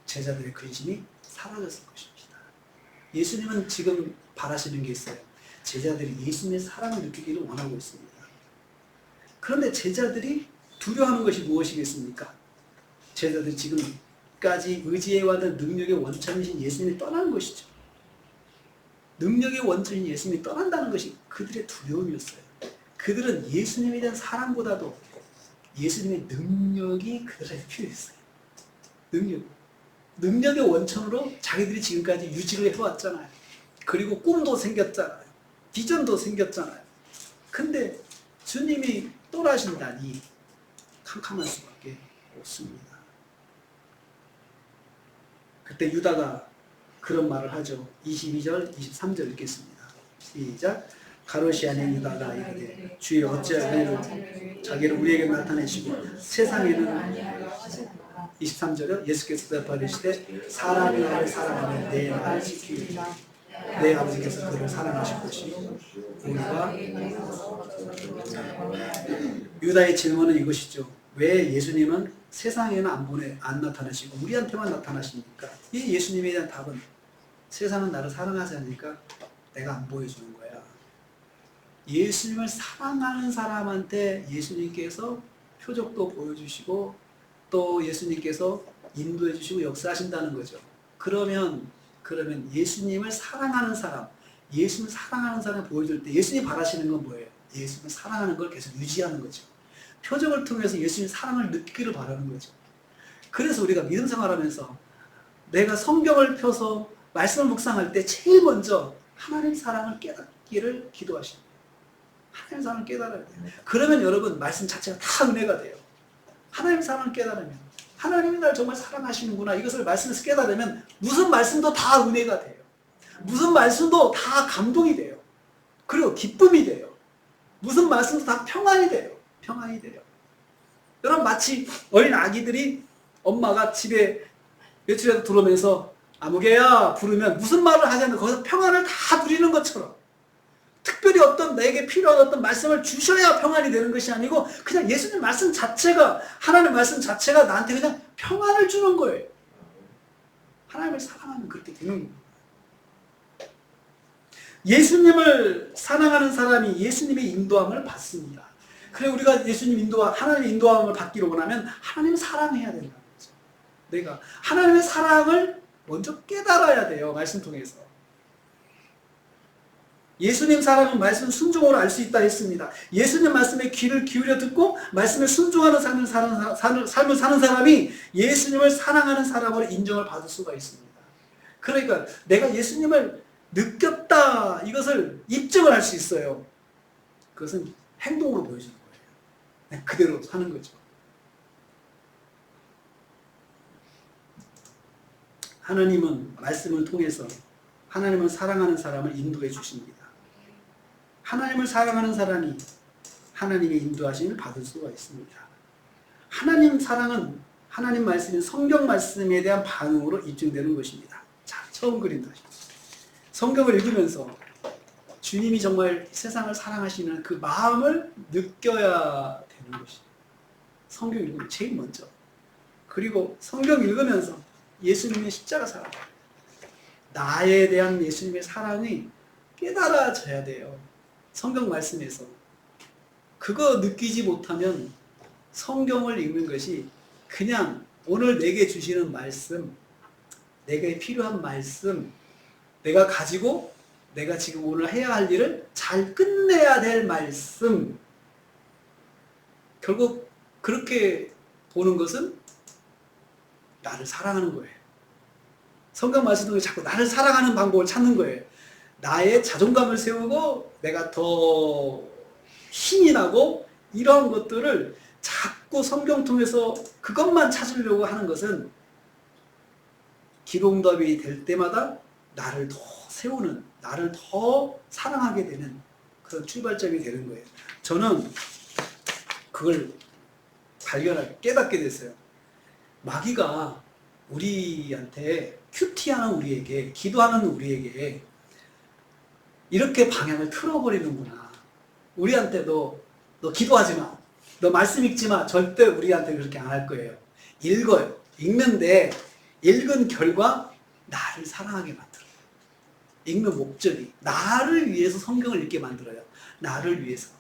A: 제자들의 근심이 사라졌을 것입니다. 예수님은 지금 바라시는 게 있어요. 제자들이 예수님의 사랑을 느끼기를 원하고 있습니다. 그런데 제자들이 두려워하는 것이 무엇이겠습니까? 제자들이 지금까지 의지해왔던 능력의 원천이신 예수님이 떠나는 것이죠. 능력의 원천인 예수님이 떠난다는 것이 그들의 두려움이었어요. 그들은 예수님에 대한 사랑보다도 예수님의 능력이 그들에게 필요했어요. 능력의 원천으로 자기들이 지금까지 유지를 해왔잖아요. 그리고 꿈도 생겼잖아요. 비전도 생겼잖아요. 근데 주님이 떠나신다니 캄캄할 수밖에 없습니다. 그때 유다가 그런 말을 하죠. 22절, 23절 읽겠습니다. 시작. 가롯이 아닌 유다가 이르되 주여 어찌하여 자기를 우리에게 나타내시고 세상에는 23절에 예수께서 대답하시되 사람이 나를 사랑하면 내 말을 지키리라. 내 아버지께서 그를 사랑하실 것이요 우리가 유다의 질문은 이것이죠. 왜 예수님은 세상에는 안 나타나시고 우리한테만 나타나십니까? 이 예수님에 대한 답은 세상은 나를 사랑하지 않으니까 내가 안 보여주는 거야. 예수님을 사랑하는 사람한테 예수님께서 표적도 보여주시고 또 예수님께서 인도해 주시고 역사하신다는 거죠. 그러면 예수님을 사랑하는 사람, 예수님을 사랑하는 사람을 보여줄 때 예수님이 바라시는 건 뭐예요? 예수님을 사랑하는 걸 계속 유지하는 거죠. 표적을 통해서 예수님의 사랑을 느끼기를 바라는 거죠. 그래서 우리가 믿음 생활하면서 내가 성경을 펴서 말씀을 묵상할 때 제일 먼저 하나님의 사랑을 깨닫기를 기도하십니다. 하나님의 사랑을 깨달아야 돼요. 그러면 여러분 말씀 자체가 다 은혜가 돼요. 하나님의 사랑을 깨달으면 하나님이 날 정말 사랑하시는구나 이것을 말씀에서 깨달으면 무슨 말씀도 다 은혜가 돼요. 무슨 말씀도 다 감동이 돼요. 그리고 기쁨이 돼요. 무슨 말씀도 다 평안이 돼요. 여러분 마치 어린 아기들이 엄마가 집에 며칠이라도 들어오면서 아무개야 부르면 무슨 말을 하지 않는 거기서 평안을 다 누리는 것처럼 특별히 어떤 내게 필요한 어떤 말씀을 주셔야 평안이 되는 것이 아니고 그냥 예수님 말씀 자체가 하나님 말씀 자체가 나한테 그냥 평안을 주는 거예요. 하나님을 사랑하면 그렇게 되는 거예요. 예수님을 사랑하는 사람이 예수님의 인도함을 받습니다. 그래 우리가 하나님의 인도함을 받기로 원하면 하나님을 사랑해야 된다는 거죠. 내가 하나님의 사랑을 먼저 깨달아야 돼요. 말씀 통해서. 예수님 사랑은 말씀 순종으로 알 수 있다 했습니다. 예수님 말씀에 귀를 기울여 듣고 말씀에 순종하는 삶을 사는 사람이 예수님을 사랑하는 사람으로 인정을 받을 수가 있습니다. 그러니까 내가 예수님을 느꼈다 이것을 입증을 할 수 있어요. 그것은 행동으로 보여주는 거예요. 그대로 사는 거죠. 하나님은 말씀을 통해서 하나님을 사랑하는 사람을 인도해 주십니다. 하나님을 사랑하는 사람이 하나님의 인도하심을 받을 수가 있습니다. 하나님 사랑은 하나님 말씀인 성경 말씀에 대한 반응으로 입증되는 것입니다. 자, 처음 그린다. 성경을 읽으면서 주님이 정말 세상을 사랑하시는 그 마음을 느껴야 되는 것입니다. 성경 읽으면 제일 먼저. 그리고 성경 읽으면서 예수님의 십자가 사랑, 나에 대한 예수님의 사랑이 깨달아져야 돼요. 성경 말씀에서. 그거 느끼지 못하면 성경을 읽는 것이 그냥 오늘 내게 주시는 말씀, 내게 필요한 말씀, 내가 가지고 내가 지금 오늘 해야 할 일을 잘 끝내야 될 말씀. 결국 그렇게 보는 것은 나를 사랑하는 거예요. 성경 말씀 중에 자꾸 나를 사랑하는 방법을 찾는 거예요. 나의 자존감을 세우고 내가 더 힘이 나고 이런 것들을 자꾸 성경 통해서 그것만 찾으려고 하는 것은 기도응답이 될 때마다 나를 더 세우는, 나를 더 사랑하게 되는 그런 출발점이 되는 거예요. 저는 그걸 깨닫게 됐어요. 마귀가 우리한테 큐티하는 우리에게, 기도하는 우리에게 이렇게 방향을 틀어버리는구나. 우리한테도 너 기도하지 마. 너 말씀 읽지 마. 절대 우리한테 그렇게 안 할 거예요. 읽어요. 읽는데 읽은 결과 나를 사랑하게 만들어요. 읽는 목적이 나를 위해서 성경을 읽게 만들어요. 나를 위해서.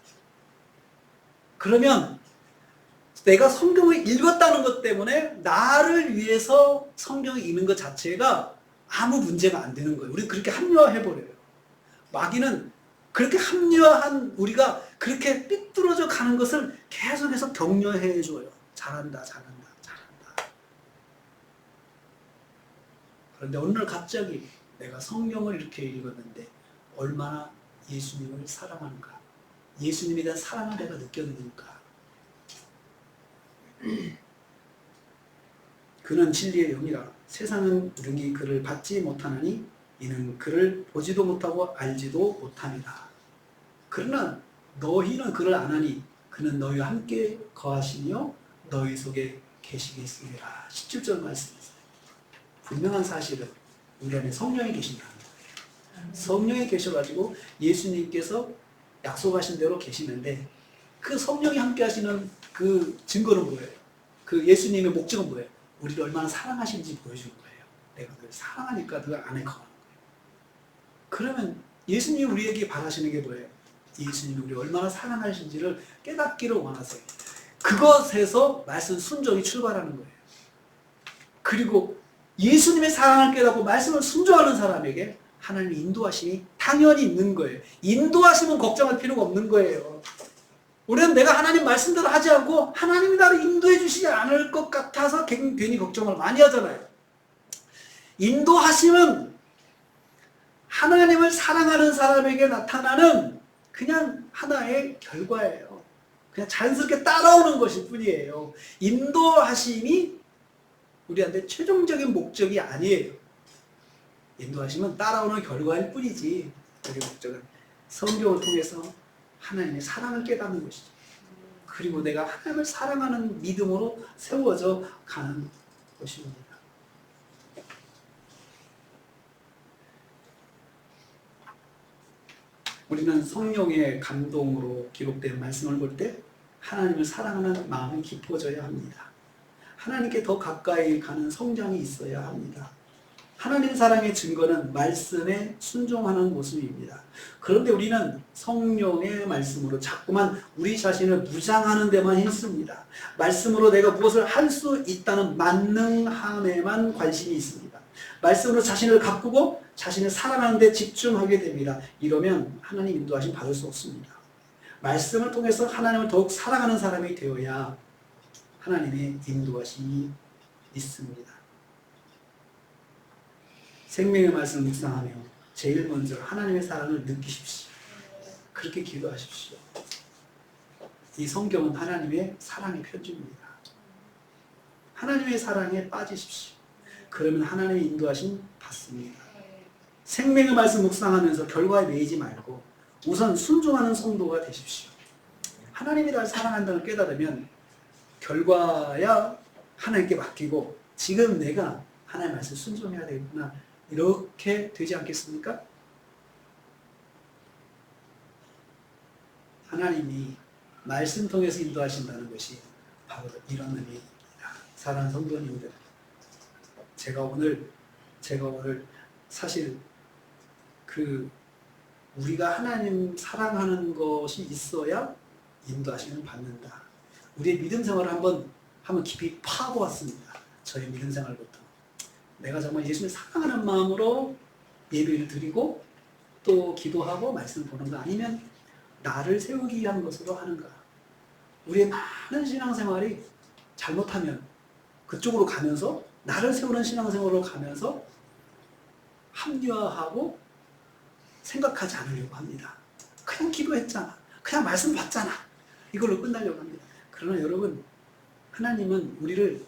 A: 그러면 내가 성경을 읽었다는 것 때문에 나를 위해서 성경을 읽는 것 자체가 아무 문제가 안 되는 거예요. 우리 그렇게 합리화해버려요. 마귀는 그렇게 합리화한 우리가 그렇게 삐뚤어져 가는 것을 계속해서 격려해줘요. 잘한다, 잘한다, 잘한다. 그런데 어느 날 갑자기 내가 성경을 이렇게 읽었는데 얼마나 예수님을 사랑하는가, 예수님에 대한 사랑을 내가 느꼈는가. 그는 진리의 영이라 세상은 능히 그를 받지 못하나니 이는 그를 보지도 못하고 알지도 못함이다. 그러나 너희는 그를 아나니 그는 너희와 함께 거하시며 너희 속에 계시겠으리라. 17절 말씀이세요. 분명한 사실은 우리 안에 성령이 계신다는 거예요. 성령이 계셔가지고 예수님께서 약속하신 대로 계시는데 그 성령이 함께 하시는 그 증거는 뭐예요? 그 예수님의 목적은 뭐예요? 우리를 얼마나 사랑하시는지 보여주는 거예요. 내가 널 사랑하니까 너 안에 거하는 거예요. 그러면 예수님이 우리에게 바라시는 게 뭐예요? 예수님이 우리 얼마나 사랑하시는지를 깨닫기를 원하세요. 그것에서 말씀 순종이 출발하는 거예요. 그리고 예수님의 사랑을 깨닫고 말씀을 순종하는 사람에게 하나님의 인도하심이 당연히 있는 거예요. 인도하심은 걱정할 필요가 없는 거예요. 우리는 내가 하나님 말씀대로 하지 않고 하나님이 나를 인도해 주시지 않을 것 같아서 괜히 걱정을 많이 하잖아요. 인도하심은 하나님을 사랑하는 사람에게 나타나는 그냥 하나의 결과예요. 그냥 자연스럽게 따라오는 것일 뿐이에요. 인도하심이 우리한테 최종적인 목적이 아니에요. 인도하심은 따라오는 결과일 뿐이지 우리 목적은 성경을 통해서 하나님의 사랑을 깨닫는 것이죠. 그리고 내가 하나님을 사랑하는 믿음으로 세워져 가는 것입니다. 우리는 성령의 감동으로 기록된 말씀을 볼 때 하나님을 사랑하는 마음이 깊어져야 합니다. 하나님께 더 가까이 가는 성장이 있어야 합니다. 하나님 사랑의 증거는 말씀에 순종하는 모습입니다. 그런데 우리는 성령의 말씀으로 자꾸만 우리 자신을 무장하는 데만 힘씁니다. 말씀으로 내가 무엇을 할 수 있다는 만능함에만 관심이 있습니다. 말씀으로 자신을 가꾸고 자신을 사랑하는 데 집중하게 됩니다. 이러면 하나님 인도하심 받을 수 없습니다. 말씀을 통해서 하나님을 더욱 사랑하는 사람이 되어야 하나님의 인도하심이 있습니다. 생명의 말씀을 묵상하며 제일 먼저 하나님의 사랑을 느끼십시오. 그렇게 기도하십시오. 이 성경은 하나님의 사랑의 편지입니다. 하나님의 사랑에 빠지십시오. 그러면 하나님의 인도하심 받습니다. 생명의 말씀 묵상하면서 결과에 매이지 말고 우선 순종하는 성도가 되십시오. 하나님이 나를 사랑한다는 깨달으면 결과야 하나님께 맡기고 지금 내가 하나님의 말씀 순종해야 되겠구나. 이렇게 되지 않겠습니까? 하나님이 말씀 통해서 인도하신다는 것이 바로 이런 의미입니다. 사랑하는 성도님들, 제가 오늘 사실 우리가 하나님 사랑하는 것이 있어야 인도하심을 받는다. 우리의 믿음 생활을 한번 깊이 파보았습니다. 저의 믿음 생활부터. 내가 정말 예수님을 사랑하는 마음으로 예배를 드리고 또 기도하고 말씀 보는가, 아니면 나를 세우기 위한 것으로 하는가. 우리의 많은 신앙생활이 잘못하면 그쪽으로 가면서 나를 세우는 신앙생활로 가면서 합리화하고 생각하지 않으려고 합니다. 그냥 기도했잖아, 그냥 말씀 받잖아, 이걸로 끝나려고 합니다. 그러나 여러분, 하나님은 우리를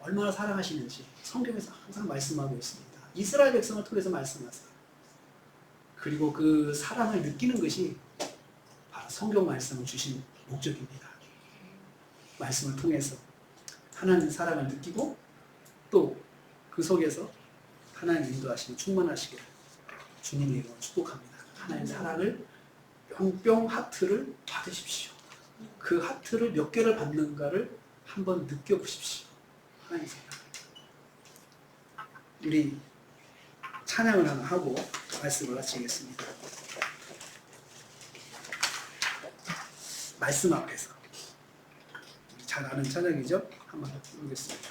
A: 얼마나 사랑하시는지 성경에서 항상 말씀하고 있습니다. 이스라엘 백성을 통해서 말씀하세요. 그리고 그 사랑을 느끼는 것이 바로 성경 말씀을 주신 목적입니다. 말씀을 통해서 하나님 사랑을 느끼고 또 그 속에서 하나님 인도하시는 충만하시기를 주님의 이름으로 축복합니다. 하나님의 사랑을 뿅뿅 하트를 받으십시오. 그 하트를 몇 개를 받는가를 한번 느껴보십시오. 하나님의 사랑. 우리 찬양을 하나 하고 말씀을 마치겠습니다. 말씀 앞에서 잘 아는 찬양이죠? 한번 해보겠습니다.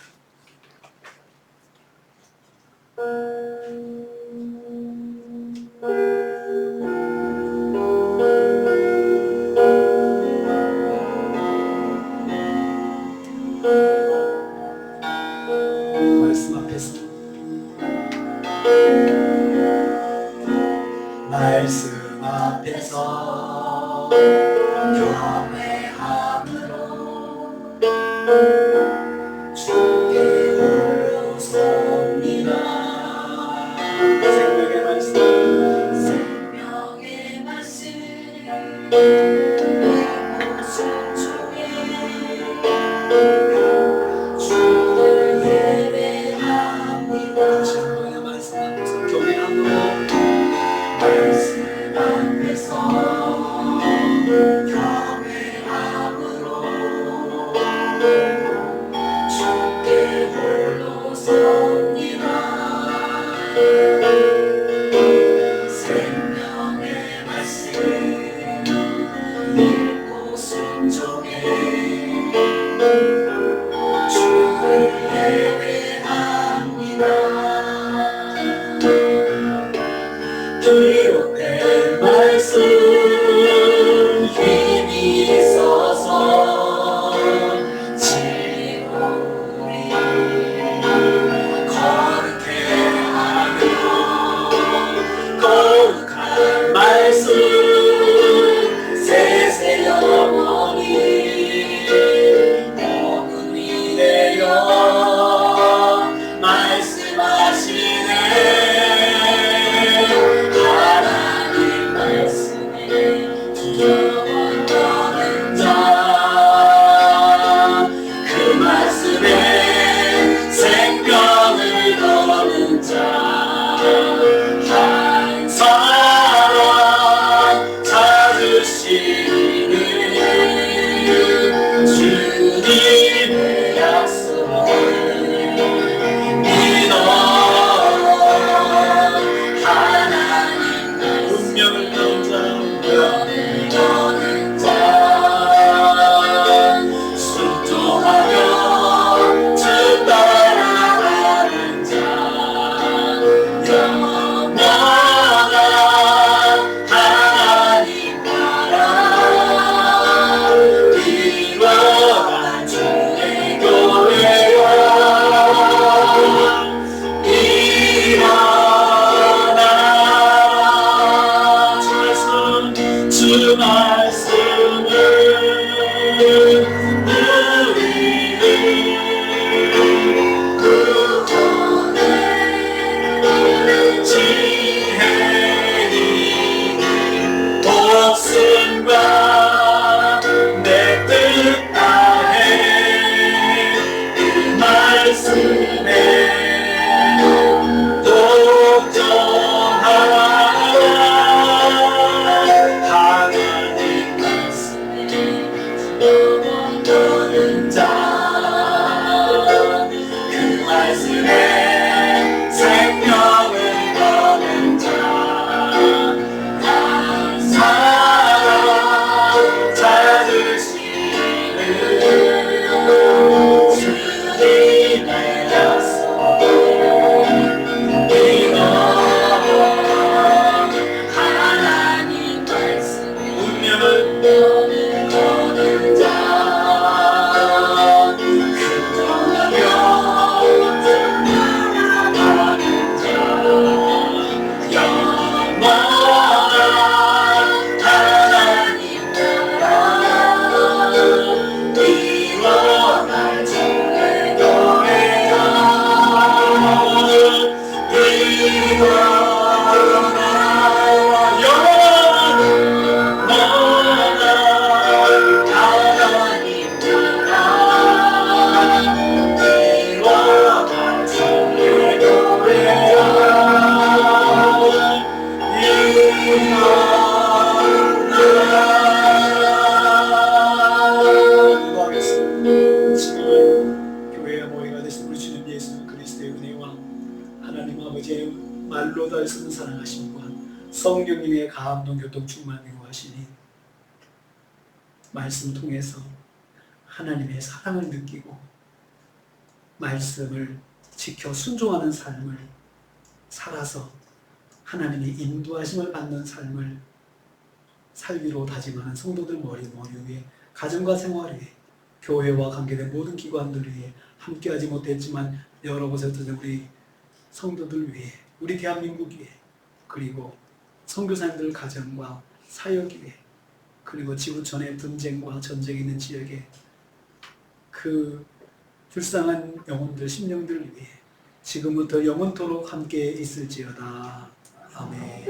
A: 말씀 앞에서 말씀 앞에서 경외함으로 주께 올려섭니다. 생명의 말씀 믿고 순종해 주를 예배합니다. 다시 한번의 말씀 앞에서 경외함으로 말씀 앞에서 경외함으로 주께 홀로 섭니다. 생명의 말씀 믿고 순종해 주를 예배합니다. 기록된 말씀 힘이 있어서 진리로 우리 거룩해 하며 거룩한 말씀 세세 영원히 복음이 되어 말씀하시네. 하나님 큰 사랑하신 분, 성령님의 감동 교통 충만으로 하시니 말씀 통해서 하나님의 사랑을 느끼고 말씀을 지켜 순종하는 삶을 살아서 하나님의 인도하심을 받는 삶을 살기로 다짐하는 성도들 머리 위에, 가정과 생활 위에, 교회와 관계된 모든 기관들 위에, 함께하지 못했지만 여러 곳에 있는 우리 성도들 위해, 우리 대한민국 위해, 그리고 선교사님들 가정과 사역 위해, 그리고 지구촌의 분쟁과 전쟁이 있는 지역에 그 불쌍한 영혼들, 심령들 위해 지금부터 영원토록 함께 있을지어다. 아멘.